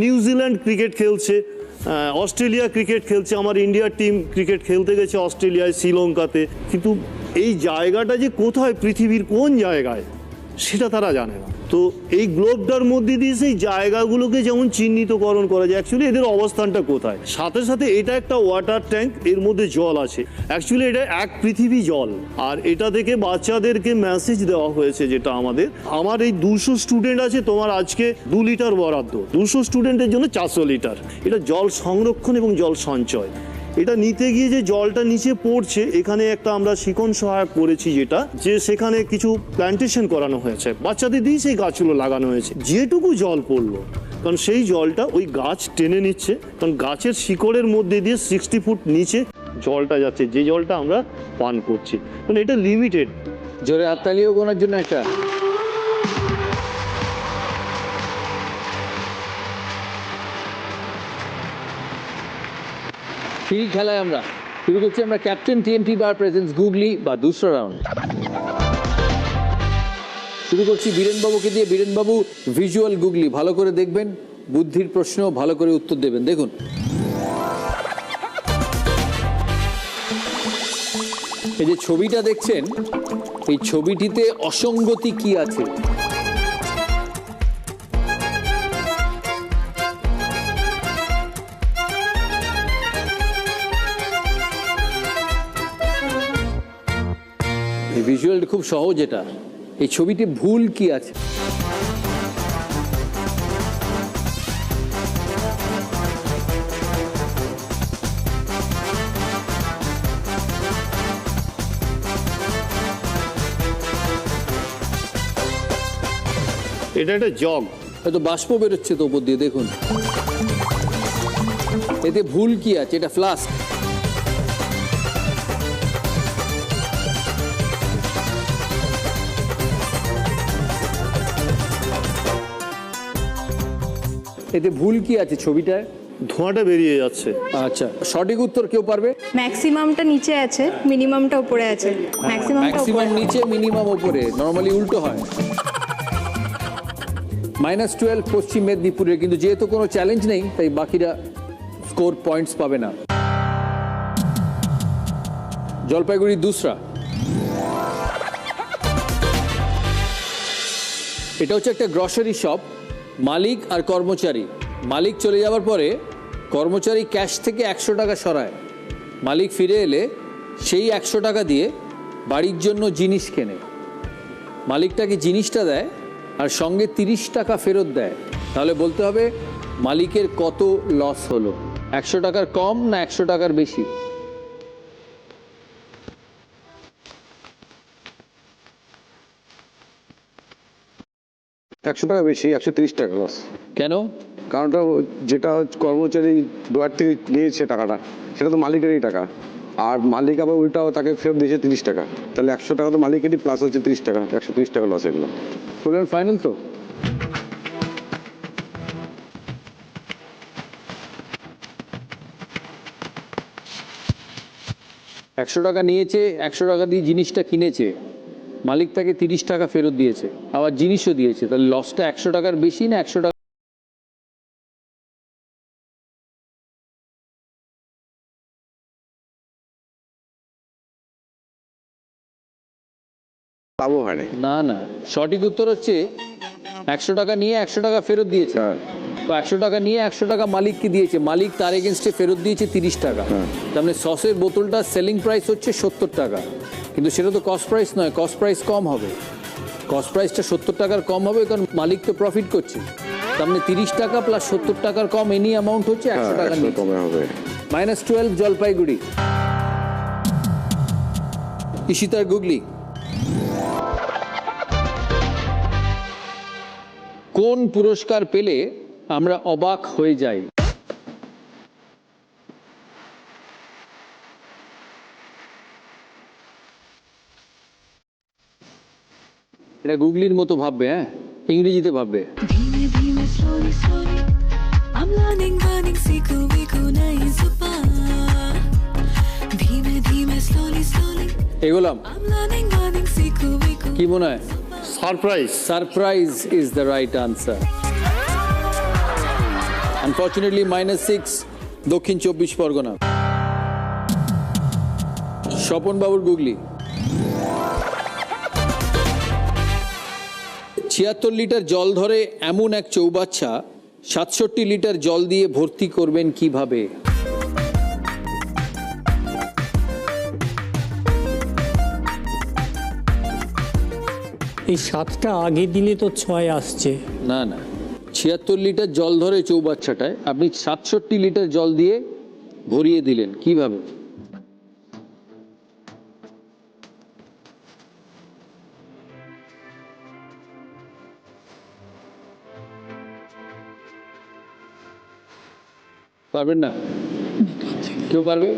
[SPEAKER 5] নিউজিল্যান্ড ক্রিকেট খেলছে, অস্ট্রেলিয়া ক্রিকেট খেলছে, আমার ইন্ডিয়ার টিম ক্রিকেট খেলতে গেছে অস্ট্রেলিয়ায়, শ্রীলঙ্কাতে, কিন্তু এই জায়গাটা যে কোথায়, পৃথিবীর কোন জায়গায়, সেটা তারা জানে না। তো এই গ্লোবটার মধ্যে দিয়ে সেই জায়গাগুলোকে যেমন চিহ্নিতকরণ করা যায়, অ্যাকচুয়ালি এদের অবস্থানটা কোথায়। সাথে সাথে এটা একটা ওয়াটার ট্যাঙ্ক, এর মধ্যে জল আছে, অ্যাকচুয়ালি এটা এক পৃথিবী জল। আর এটা থেকে বাচ্চাদেরকে মেসেজ দেওয়া হয়েছে, যেটা আমার এই 200 স্টুডেন্ট আছে, তোমার আজকে 2 লিটার বরাদ্দ, 200 স্টুডেন্টের জন্য 400 লিটার। এটা জল সংরক্ষণ এবং জল সঞ্চয়। এটা নিতে গিয়ে যে জলটা নিচে পড়ছে, এখানে একটা আমরা শিকন সহায়ক করেছি, যেটা যে সেখানে কিছু প্ল্যান্টেশন করানো হয়েছে, বাচ্চাদের দিয়ে সেই গাছগুলো লাগানো হয়েছে। যেটুকু জল পড়লো, কারণ সেই জলটা ওই গাছ টেনে নিচ্ছে, কারণ গাছের শিকড়ের মধ্যে দিয়ে 60 ফুট নিচে জলটা যাচ্ছে, যে জলটা আমরা পান করছি, কারণ এটা লিমিটেড।
[SPEAKER 1] জোরে হাততালিও গোনার জন্য একটা। ফ্রি খেলায় আমরা শুরু করছি। আমরা ক্যাপ্টেন টিএমটি বার প্রেজেন্স গুগলি বা দুসরা রাউন্ড শুরু করছি বীরেনবাবুকে দিয়ে। বীরেনবাবু ভিজুয়াল গুগলি ভালো করে দেখবেন, বুদ্ধির প্রশ্ন ভালো করে উত্তর দেবেন। দেখুন, এই যে ছবিটা দেখছেন, এই ছবিটিতে অসঙ্গতি কি আছে? ভিজুয়ালটা খুব সহজ। এটা এই ছবিটি ভুল কি আছে?
[SPEAKER 5] এটা একটা জগ,
[SPEAKER 1] হয়তো বাষ্প বেরোচ্ছে তো উপর দিয়ে। দেখুন এতে ভুল কি আছে? এটা ফ্লাস্ক। এতে ভুল কি আছে ছবিটায়?
[SPEAKER 5] ধোঁয়াটা বেরিয়ে যাচ্ছে।
[SPEAKER 1] আচ্ছা, সঠিক উত্তর কেউ পারবে?
[SPEAKER 4] ম্যাক্সিমামটা নিচে আছে, মিনিমামটা উপরে আছে।
[SPEAKER 1] ম্যাক্সিমাম নিচে, মিনিমাম উপরে, নরমালি উল্টো হয়। -12 পশ্চিম মেদিনীপুরের, কিন্তু যেহেতু কোনো চ্যালেঞ্জ নেই তাই বাকিরা স্কোর পয়েন্টস পাবে না। জলপাইগুড়ি দুসরা। এটা হচ্ছে একটা গ্রসারি শপ, মালিক আর কর্মচারী। মালিক চলে যাওয়ার পরে কর্মচারী ক্যাশ থেকে 100 টাকা সরায়। মালিক ফিরে এলে সেই 100 টাকা দিয়ে বাড়ির জন্য জিনিস কেনে। মালিকটাকে জিনিসটা দেয় আর সঙ্গে 30 টাকা ফেরত দেয়। তাহলে বলতে হবে মালিকের কত লস হলো। 100 টাকার কম না 100 টাকার বেশি?
[SPEAKER 14] টাকা বেশি, 130 টাকা লস।
[SPEAKER 1] কেন?
[SPEAKER 14] কারণটা যেটা কর্মচারী দোয়ার থেকে নিয়েছে টাকাটা, সেটা তো মালিকেরই টাকা, আর মালিক আবার উল্টাও তাকে ফেরত দিয়েছে 30 টাকা, তাহলে 100 টাকা তো মালিকেরই, প্লাস হচ্ছে 30 টাকা, 130 টাকা লস এগুলো। ফুল অ্যান্ড ফাইনাল তো।
[SPEAKER 1] একশো টাকা নিয়েছে, 100 টাকা দিয়ে জিনিসটা কিনেছে, মালিক তাকে 30 টাকা ফেরত দিয়েছে, আবার জিনিসও দিয়েছে, তাহলে লসটা 100 টাকার বেশি না 100 টাকা?
[SPEAKER 14] পাবো হয়
[SPEAKER 1] না না, সঠিক উত্তর হচ্ছে 100 টাকা নিয়ে 100 টাকা ফেরত দিয়েছে। তো 100 টাকা নিয়ে 100 টাকা মালিককে দিয়েছে, মালিক তার এগেনস্টে ফেরত দিয়েছে 30 টাকা। তার মানে সসের বোতলটা সেলিং প্রাইস হচ্ছে 70 টাকা, কিন্তু সেটা তো কস্ট প্রাইস নয়, কস্ট প্রাইস কম হবে, কস্ট প্রাইসটা 70 টাকার কম হবে, কারণ মালিক তো প্রফিট করছে। তার মানে 30 টাকা প্লাস 70 টাকার কম এনি অ্যামাউন্ট হচ্ছে 100 টাকা কমে হবে। -12 জলপাইগুড়ি। ঈশিতার গুগলি, কোন পুরস্কার পেলে আমরা অবাক হয়ে যাই? এটা গুগলির মতো ভাববে, হ্যাঁ, ইংরেজিতে ভাববে। এগুলাম কি মনে হয়?
[SPEAKER 5] Surprise.
[SPEAKER 1] Surprise is the right answer. Unfortunately -6 Dakshin 24 Pargana. Swapan বাবুর গুগলি, 76 লিটার জল ধরে এমন এক চৌবাচ্চা 67 লিটার জল দিয়ে ভর্তি করবেন কিভাবে?
[SPEAKER 6] এই 7টা আগে দিলে তো 6 আসছে।
[SPEAKER 1] না না, 76 লিটার জল ধরে চৌবাচ্চাটায় আপনি 67 লিটার জল দিয়ে ভরিয়ে দিলেন কিভাবে? পারবেন না? কেউ পারবে?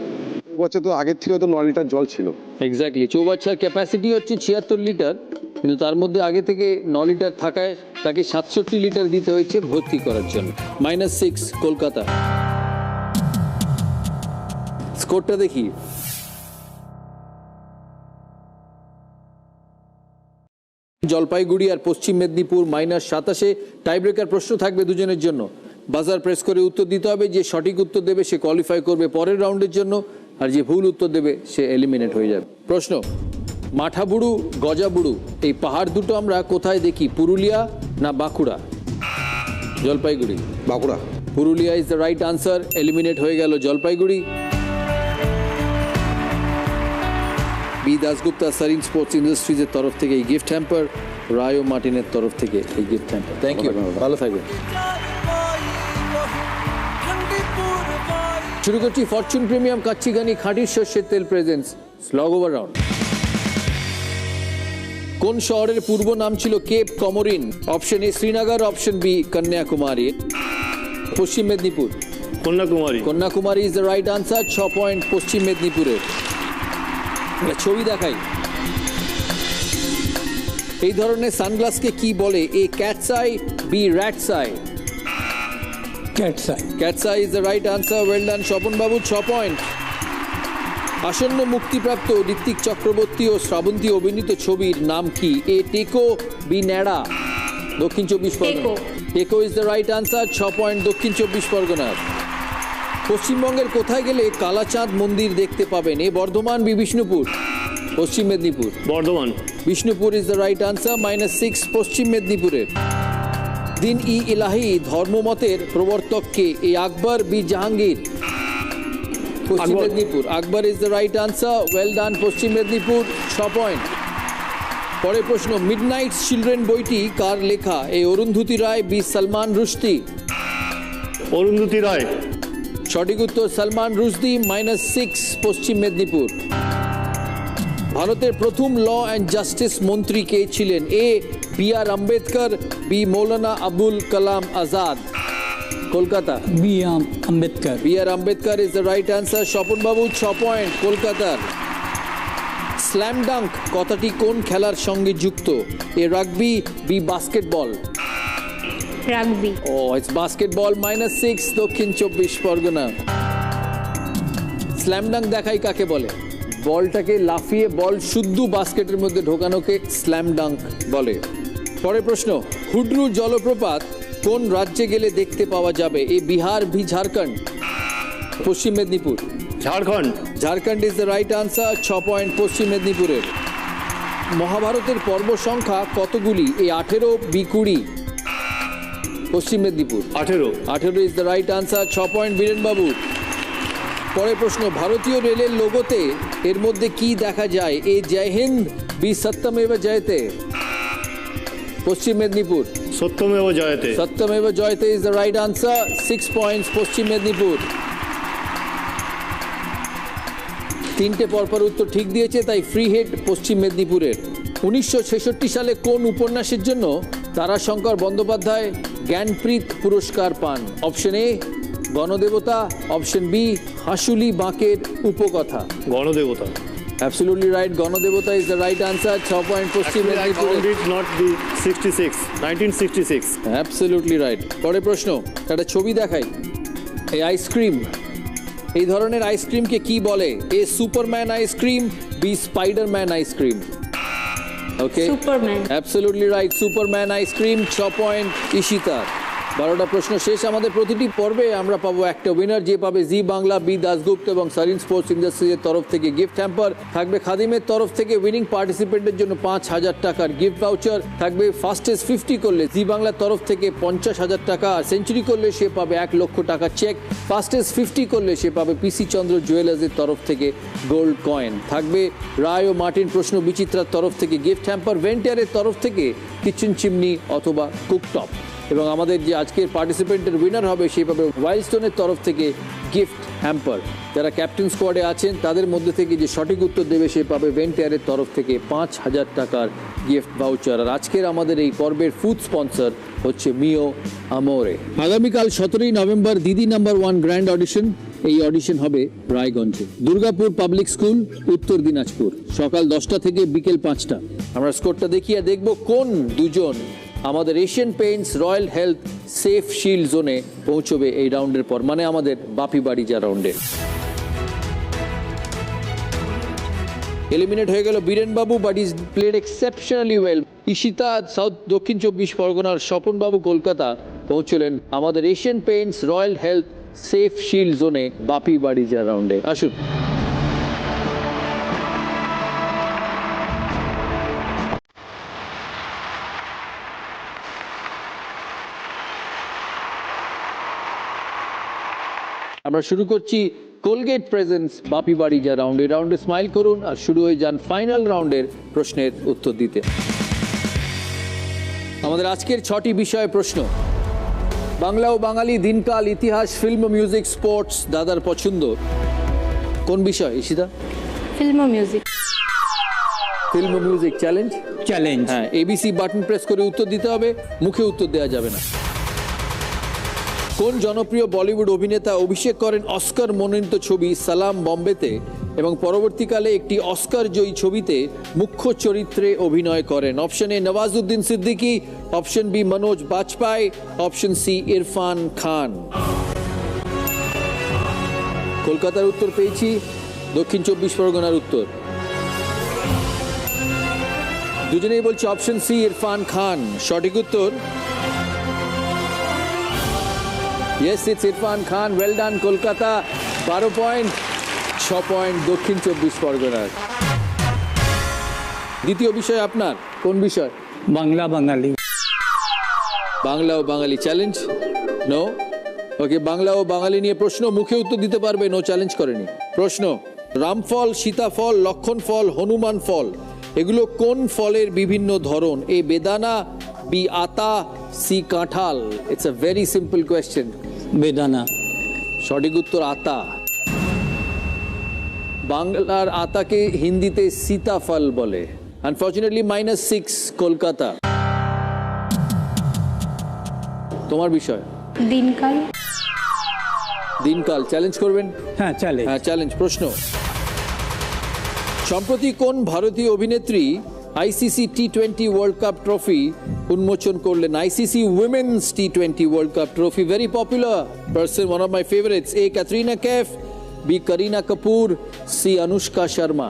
[SPEAKER 14] চৌবাচ্চা তো আগের থেকে তো 9 লিটার জল ছিল।
[SPEAKER 1] এক্স্যাক্টলি, চৌবাচ্চার ক্যাপাসিটি হচ্ছে 76 লিটার, কিন্তু তার মধ্যে আগে থেকে 9 লিটার থাকায় তাকে 67 লিটার দিতে হয়েছে ভর্তি করার জন্য। -6 কলকাতা। স্কোরটা দেখি। জলপাইগুড়ি আর পশ্চিম মেদিনীপুর -27। টাইব্রেকার প্রশ্ন থাকবে দুজনের জন্য, বাজার প্রেস করে উত্তর দিতে হবে। যে সঠিক উত্তর দেবে সে কোয়ালিফাই করবে পরের রাউন্ডের জন্য, আর যে ভুল উত্তর দেবে সে এলিমিনেট হয়ে যাবে। প্রশ্ন, মাঠাবুড়ু, গজাবুড়ু এই পাহাড় দুটো আমরা কোথায় দেখি? পুরুলিয়া না Bankura? Jalpaiguri.
[SPEAKER 14] Bankura.
[SPEAKER 1] Purulia is the right answer, eliminate হয়ে গেল জলপাইগুড়ি। বি দাসগুপ্তা সারিন স্পোর্টস ইন্ডাস্ট্রিজের তরফ থেকে এই গিফট হ্যাম্পার, রায়ো মার্টিনের তরফ থেকে এই গিফট হ্যাম্পার। থ্যাংক ইউ, ভালো থাকবেন। শুরু করছি ফরচুন প্রিমিয়াম কাচ্চিঘানি খাঁটি সর্ষের তেল প্রেজেন্স স্লগ ওভার রাউন্ড। কোন শহরের পূর্ব নাম ছিল Cape Comorin? Option A Srinagar, option B Kanyakumari. Paschim Medinipur.
[SPEAKER 5] Kanyakumari.
[SPEAKER 1] Kanyakumari is the right answer. 6 point Paschim মেদিনীপুরের। ছবি দেখাই। এই ধরনের সানগ্লাসকে কি বলে? A cat's eye, B rat's eye.
[SPEAKER 6] Cat's eye.
[SPEAKER 1] Cat's eye is the right answer. Well done Swapan babu, 6 point. আসন্ন মুক্তিপ্রাপ্ত ঋত্বিক চক্রবর্তী ও শ্রাবন্তী অভিনীত ছবির নাম কি? এ টেকো, বি ন্যাড়া। দক্ষিণ 24 পরগনা। টেকো is the right answer. 6 point Dakshin 24 পরগনার। পশ্চিমবঙ্গের কোথায় গেলে কালাচাঁদ মন্দির দেখতে পাবেন? এ Bardhaman, B Bishnupur. Paschim Medinipur.
[SPEAKER 5] Bardhaman.
[SPEAKER 1] Bishnupur is the right answer. -6 পশ্চিম মেদিনীপুরের। দিন ই ইলাহি ধর্মমতের প্রবর্তক কে? এ আকবর, B Jahangir. Paschim Medinipur. Akbar is the right answer. Well done Paschim Medinipur, 6 point. পরের প্রশ্ন, মিডনাইট চিলড্রেন বইটি কার লেখা? এ অরুন্ধতী রায়, বি সালমান রুশদি।
[SPEAKER 5] অরুন্ধতী রায়।
[SPEAKER 1] সঠিক উত্তর সালমান রুশদি, -6 পশ্চিম মেদিনীপুর। ভারতের প্রথম ল অ্যান্ড জাস্টিস মন্ত্রী কে ছিলেন? A B R Ambedkar, B Maulana Abul Kalam Azad. Kolkata.
[SPEAKER 6] B Ambedkar.
[SPEAKER 1] B R Ambedkar is the right answer. Swapan babu 6 point কলকাতার। স্ল্যাম ডাঙ্ক কথাটি কোন খেলার সঙ্গে যুক্ত? A rugby, B basketball.
[SPEAKER 4] Rugby.
[SPEAKER 1] Oh it's basketball, -6 Dakshin 24 Pargana. Slam dung দেখাই কাকে বলে? বলটাকে লাফিয়ে বল শুদ্ধ বাস্কেটের মধ্যে ঢোকানোকে স্ল্যাম ডাঙ্ক বলে। পরের প্রশ্ন, হুড্রু জলপ্রপাত কোন রাজ্যে গেলে দেখতে পাওয়া যাবে? এ Bihar, B Jharkhand. Paschim Medinipur.
[SPEAKER 5] Jharkhand.
[SPEAKER 1] Jharkhand is the right answer. 6 point Paschim মেদিনীপুরের। মহাভারতের পর্ব সংখ্যা কতগুলি? এ 18, B 20। Paschim Medinipur.
[SPEAKER 5] 18
[SPEAKER 1] is the right answer. 6 point Biren বাবু। পরের প্রশ্ন, ভারতীয় রেলের লোগোতে এর মধ্যে কি দেখা যায়? A Jai Hind, B Satyameva Jayate. Paschim Medinipur.
[SPEAKER 5] Satyameva Jayate.
[SPEAKER 1] Satyameva Jayate is the right answer. 6 points Paschim Medinipur. 3টে পরপর উত্তর ঠিক দিয়েছে, তাই ফ্রি হিট পশ্চিম মেদিনীপুরের। 1966 সালে কোন উপন্যাসের জন্য তারাশঙ্কর বন্দ্যোপাধ্যায় জ্ঞানপ্রীত পুরস্কার পান? Option A Ganadevata, option B Hansuli বাঁকের Upakatha.
[SPEAKER 5] Ganadevata.
[SPEAKER 1] Absolutely right, Ganadevata is the right answer. 6 point Paschim Medinipur.
[SPEAKER 5] not the 1966
[SPEAKER 1] absolutely right. পরের প্রশ্ন, একটা ছবি দেখাই। এই আইসক্রিম, এই ধরনের আইসক্রিমকে কি বলে? A Superman ice cream, B Spiderman ice cream. Okay,
[SPEAKER 4] Superman.
[SPEAKER 1] Absolutely right, Superman ice cream. 6 point Ishita. 12টা প্রশ্ন শেষ। আমাদের প্রতিটি পর্বে আমরা পাবো একটা উইনার, যে পাবে জি বাংলা, বি দাসগুপ্ত এবং সারিন স্পোর্টস ইন্ডাস্ট্রিজের তরফ থেকে গিফট হ্যাম্পার। থাকবে খাদিমের তরফ থেকে উইনিং পার্টিসিপেন্টের জন্য 5,000 টাকার গিফট ভাউচার। থাকবে ফাস্টেস্ট 50 করলে জি বাংলার তরফ থেকে 50,000 টাকা, আর সেঞ্চুরি করলে সে পাবে 1 লক্ষ টাকা চেক। ফাস্টেস্ট 50 করলে সে পাবে পিসি চন্দ্র জুয়েলার্সের তরফ থেকে গোল্ড কয়েন। থাকবে রায় ও মার্টিন প্রশ্ন বিচিত্রার তরফ থেকে গিফট হ্যাম্পার, ভেন্টিয়ারের তরফ থেকে কিচেন চিমনি অথবা কুকটপ। এবং আমাদের যে আজকের পার্টিসিপেন্টের উইনার হবে সে পাবে ওয়াইল্ডস্টোনের তরফ থেকে গিফট হ্যাম্পার। যারা ক্যাপ্টেন স্কোয়াডে আছেন তাদের মধ্যে থেকে যে সঠিক উত্তর দেবে সে পাবে ভেন্টিয়ারের তরফ থেকে 5,000 টাকার গিফট ভাউচার। আর আজকের আমাদের এই পর্বের ফুড স্পন্সর হচ্ছে মিও আমোরে। আগামীকাল 17ই নভেম্বর দিদি নাম্বার 1 গ্র্যান্ড অডিশন। এই অডিশন হবে রায়গঞ্জে, দুর্গাপুর পাবলিক স্কুল, উত্তর দিনাজপুর, সকাল 10টা থেকে বিকেল 5টা। আমরা স্কোরটা দেখিয়ে দেখব কোন দুজন আমাদের Asian Paints royal health safe shield জোনে পৌঁছবে এই রাউন্ডের পর, মানে আমাদের বাপি বাড়ি যা রাউন্ডে। এলিমিনেট হয়ে গেল বীরেন বাবু, but is played exceptionally well. Ishita south দক্ষিণ 24 পরগনার, স্বপন বাবু কলকাতা পৌঁছলেন আমাদের Asian Paints royal health safe shield জোনে বাপি বাড়ি যা রাউন্ডে। আসুন। আমরা শুরু করছি কোলগেট প্রেজেন্স বাপি বাড়ি যা রাউন্ডে। রাউন্ডে স্মাইল করুন আর শুরু হয়ে যান ফাইনাল রাউন্ডের প্রশ্নের উত্তর দিতে। আমাদের আজকের 6টি বিষয়ে প্রশ্ন। বাংলা ও বাঙালি, দিনকাল, ইতিহাস, ফিল্ম, মিউজিক, স্পোর্টস। দাদার পছন্দ কোন বিষয় Ishita?
[SPEAKER 4] Film music.
[SPEAKER 1] Film music challenge.
[SPEAKER 6] Challenge.
[SPEAKER 1] হ্যাঁ, এবিসি বাটন প্রেস করে উত্তর দিতে হবে, মুখে উত্তর দেওয়া যাবে না। কোন জনপ্রিয় বলিউড অভিনেতা অভিষেক করেন অস্কার মনোনীত ছবি সালাম বম্বেতে এবং পরবর্তীকালে একটি অস্কার জয়ী ছবিতে মুখ্য চরিত্রে অভিনয় করেন? Option A Nawazuddin Siddiqui, option B Manoj Bajpai, option C Irrfan Khan. কলকাতার উত্তর পেয়েছি, দক্ষিণ 24 পরগনার উত্তর। দুজনেই বলছে অপশন সি ইরফান খান। সঠিক উত্তর Yes, it's Irfan Khan. Well done, Kolkata. 12 point, 6 point Dakshin 24 পরগনার। দ্বিতীয় বিষয় আপনার কোন বিষয়?
[SPEAKER 6] বাংলা বাঙালি।
[SPEAKER 1] বাংলা ও বাঙালি চ্যালেঞ্জ? নো। ওকে, বাংলা ও বাঙালি নিয়ে প্রশ্ন, মুখে উত্তর দিতে পারবে, নো চ্যালেঞ্জ করেনি। প্রশ্ন, রামফল, সীতাফল, লক্ষণ ফল, হনুমান ফল, এগুলো কোন ফলের বিভিন্ন ধরন? এ বেদানা, বি আতা, সি কাঁঠাল। It's a very simple question.
[SPEAKER 6] বেদানা।
[SPEAKER 1] সঠিক উত্তর আতা। বাংলার আতাকে হিন্দিতে সীতাফল বলে। আনফর্চুনেটলি -6 কলকাতা। তোমার বিষয়
[SPEAKER 4] দিনকাল।
[SPEAKER 1] দিনকাল চ্যালেঞ্জ করবেন?
[SPEAKER 6] হ্যাঁ চ্যালেঞ্জ।
[SPEAKER 1] হ্যাঁ চ্যালেঞ্জ। প্রশ্ন, সম্প্রতি কোন ভারতীয় অভিনেত্রী আইসিসি টি20 ওয়ার্ল্ড কাপ ট্রফি উন্মোচন করলেন? আইসিসি উইমেন্স টি20 world cup trophy, very popular person, one of my favourites. A Katrina Kaif, B Kareena Kapoor, C Anushka Sharma.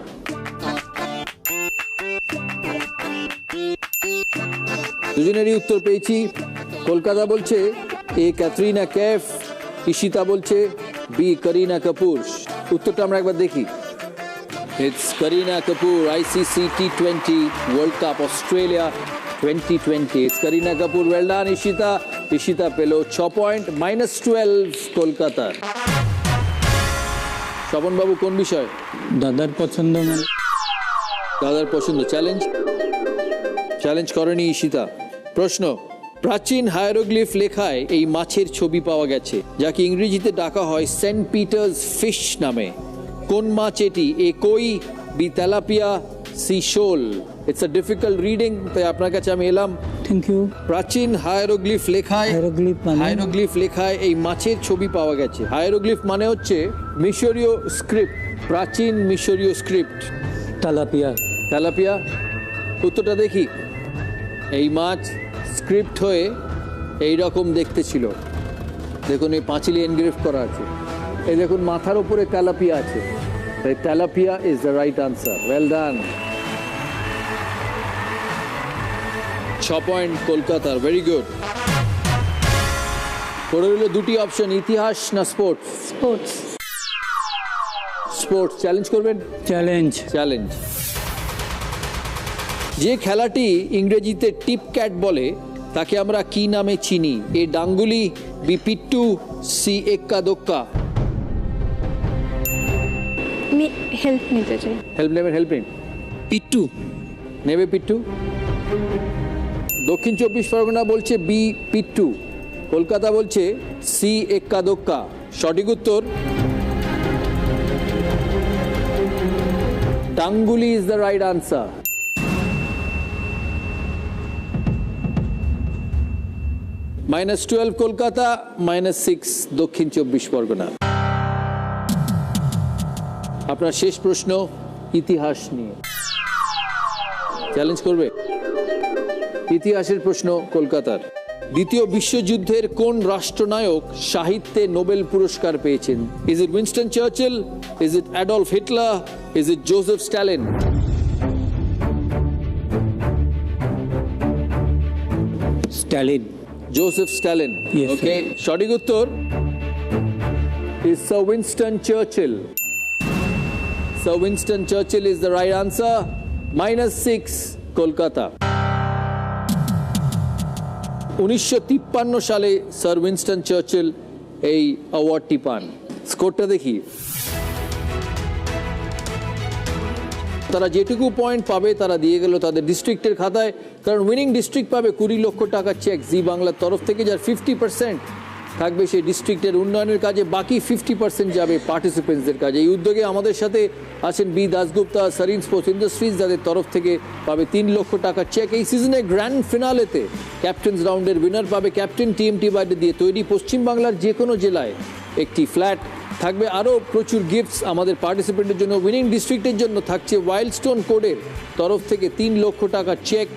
[SPEAKER 1] দুজনেরই উত্তর পেয়েছি। কলকাতা বলছে এ ক্যাটরিনা कैफ, ঈশিতা বলছে বি করিনা কাপুর। উত্তরটা আমরা একবার দেখি। It's Kareena Kapoor, ICC T20 World Cup Australia 2020. It's Kareena Kapoor. Well done, Ishita. Ishita পেল 6 পয়েন্ট, -12 কলকাতা। স্বপন বাবু কোন বিষয়?
[SPEAKER 6] দাদার পছন্দ।
[SPEAKER 1] দাদার পছন্দ। চ্যালেঞ্জ? চ্যালেঞ্জ করেনি ঈশিতা। প্রশ্ন, প্রাচীন হায়ারোগ্লিফ লেখায় এই মাছের ছবি পাওয়া গেছে, যাকে ইংরেজিতে ডাকা হয় সেন্ট পিটার্স ফিশ নামে। কোন মাছ এটি? এ কই, বি তেলাপিয়া, সি শোল। ইটস আ ডিফিকাল্ট রিডিং, তাই আপনার কাছে আমি এলাম।
[SPEAKER 6] Thank you.
[SPEAKER 1] প্রাচীন হায়ারোগ্লিফ লেখায় এই মাছের ছবি পাওয়া গেছে। হায়ারোগ্লিফ মানে হচ্ছে মিশরীয় স্ক্রিপ্ট, প্রাচীন মিশরীয় স্ক্রিপ্ট।
[SPEAKER 6] তেলাপিয়া।
[SPEAKER 1] তেলাপিয়া। উত্তরটা দেখি। এই মাছ স্ক্রিপ্ট হয়ে এই রকম দেখতে ছিল। দেখুন এই পাঁচিলে এনগ্রেভ করা আছে। এই দেখুন মাথার উপরে তেলাপিয়া আছে। Tilapia is the right answer. Well done. 6 point কলকাতার। Very good. পড়ে রইল দুটি অপশন, ইতিহাস না স্পোর্টস?
[SPEAKER 4] স্পোর্টস।
[SPEAKER 1] স্পোর্টস। চ্যালেঞ্জ করবেন?
[SPEAKER 6] চ্যালেঞ্জ।
[SPEAKER 1] চ্যালেঞ্জ। যে খেলাটি ইংরেজিতে টিপ ক্যাট বলে তাকে আমরা কি নামে চিনি? এ ডাঙ্গুলি, বি পিট্টু, সি এক্কা দোক্কা।
[SPEAKER 4] আমি হেল্প নিতে চাই।
[SPEAKER 1] হেল্প নেবেন? হেল্প নিন।
[SPEAKER 7] পিট্টু
[SPEAKER 1] নেবে? পিট্টু। দক্ষিণ 24 পরগনা বলছে বি পিট্টু, কলকাতা বলছে সি এক্কা দোক্কা। সঠিক উত্তর ডাঙ্গুলি is the right answer. -12 Kolkata, -6 Dakshin 24 Pargana. আপনার শেষ প্রশ্ন ইতিহাস নিয়ে। চ্যালেঞ্জ করবে? ইতিহাসের প্রশ্ন কলকাতার। দ্বিতীয় বিশ্বযুদ্ধের কোন রাষ্ট্রনায়ক সাহিত্যে নোবেল পুরস্কার পেয়েছেন? Is it Winston Churchill, is it Adolf Hitler, is it Joseph Stalin?
[SPEAKER 6] Stalin.
[SPEAKER 1] Joseph Stalin. Okay, সঠিক উত্তর is Sir Winston Churchill. Sir Winston Churchill is the right answer. -6 Kolkata. 1953 সালে স্যার উইনস্টন চার্চিল এই অ্যাওয়ার্ডটি পান। স্কোরটা দেখি। তারা যেটুকু পয়েন্ট পাবে তারা দিয়ে গেল তাদের ডিস্ট্রিক্টের খাতায়, কারণ উইনিং ডিস্ট্রিক্ট পাবে 20 লক্ষ টাকার চেক জি বাংলার তরফ থেকে, যার 50% থাকবে সেই ডিস্ট্রিক্টের উন্নয়নের কাজে, বাকি 50% যাবে পার্টিসিপেন্টসদের কাজে। এই উদ্যোগে আমাদের সাথে আছেন B Dasgupta, Sarin sports industries, যাদের তরফ থেকে পাবে 3 লক্ষ টাকার চেক। এই সিজনে গ্র্যান্ড ফিনালেতে ক্যাপ্টেন্স রাউন্ডের উইনার পাবে ক্যাপ্টেন টিএমটি বাইরে দিয়ে তৈরি পশ্চিমবাংলার যে কোনো জেলায় একটি ফ্ল্যাট। থাকবে আরও প্রচুর গিফটস আমাদের পার্টিসিপেন্টের জন্য। উইনিং ডিস্ট্রিক্টের জন্য থাকছে ওয়াইল্ডস্টোন কোডের তরফ থেকে 3 লক্ষ টাকার চেক,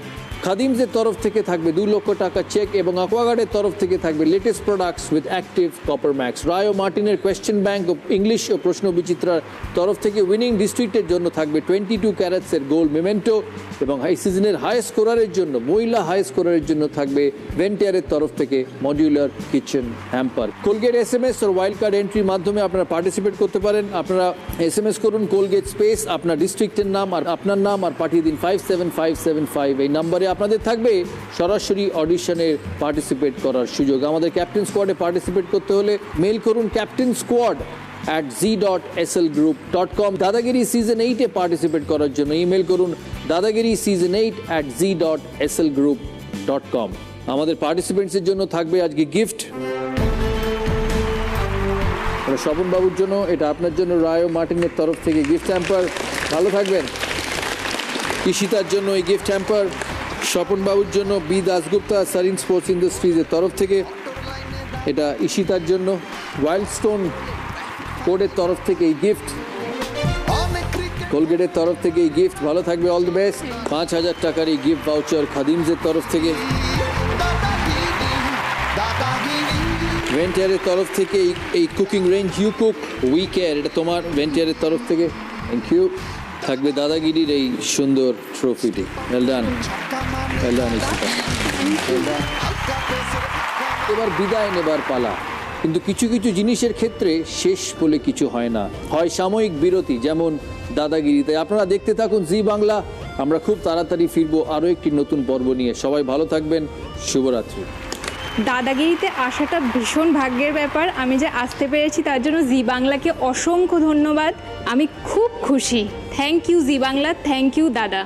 [SPEAKER 1] খাদিমসের তরফ থেকে থাকবে 2 লক্ষ টাকার চেক, এবং অ্যাকোয়াগার্ডের তরফ থেকে থাকবে latest products with active copper max. Roy ও মার্টিনের কোয়েশ্চেন ব্যাংক ও ইংলিশ ও প্রশ্ন বিচিত্রার তরফ থেকে উইনিং ডিস্ট্রিক্টের জন্য থাকবে 22 ক্যারেটসের গোল্ড মেমেন্টো, এবং হাই সিজনের হাই স্কোরারের জন্য, মহিলা হাই স্কোরারের জন্য থাকবে ভেন্টিয়ারের তরফ থেকে modular kitchen hamper. Colgate SMS আর ওয়াইল্ড কার্ড এন্ট্রির মাধ্যমে আপনারা পার্টিসিপেট করতে পারেন। আপনারা SMS করুন কোলগেট স্পেস আপনার ডিস্ট্রিক্টের নাম আর আপনার নাম, আর পাঠিয়ে দিন 57575। এই নাম্বারে আপনাদের থাকবে সরাসরি অডিশনের পার্টিসিপেট করার সুযোগ। আমাদের ক্যাপ্টেন স্কোয়াডে পার্টিসিপেট করতে হলে মেল করুন captainsquad@z.slgroup.com। দাদাগিরি সিজন 8-এ পার্টিসিপেট করার জন্য ইমেল করুন dadagiri season8@z.slgroup.com। আমাদের পার্টিসিপেন্টসের জন্য থাকবে আজকে গিফট। স্বপন বাবুর জন্য, এটা আপনার জন্য রায়ো মার্টিনের তরফ থেকে গিফট হ্যাম্পার, ভালো থাকবেন। ঈশিতার জন্য এই গিফট হ্যাম্পার, স্বপন বাবুর জন্য বি দাসগুপ্তা সারিন স্পোর্টস ইন্ডাস্ট্রিজের তরফ থেকে এটা ঈশিতার জন্য, ওয়াইল্ডস্টোন কোডের তরফ থেকে এই গিফট, কোলগেটের তরফ থেকে এই গিফট, ভালো থাকবে, অল দ্য বেস্ট। 5,000 টাকার এই গিফট ভাউচার খাদিমসের তরফ থেকে, ভেন্টিয়ারের তরফ থেকে এই cooking range you cook we care, এটা তোমার ভেন্টিয়ারের তরফ থেকে, থ্যাংক ইউ। থাকবে দাদাগিরির এই সুন্দর ট্রফিটি, well done, well done Ishita. এবার বিদায় নেবার পালা, কিন্তু কিছু কিছু জিনিসের ক্ষেত্রে শেষ বলে কিছু হয় না, হয় সাময়িক বিরতি, যেমন দাদাগিরিতে। আপনারা দেখতে থাকুন জি বাংলা, আমরা খুব তাড়াতাড়ি ফিরবো আরও একটি নতুন পর্ব নিয়ে। সবাই ভালো থাকবেন, শুভরাত্রি।
[SPEAKER 4] দাদাগিরিতে আসাটা ভীষণ ভাগ্যের ব্যাপার, আমি যে আসতে পেরেছি তার জন্য জি বাংলাকে অসংখ্য ধন্যবাদ, আমি খুব খুশি। Thank you Zee Bangla, thank you দাদা।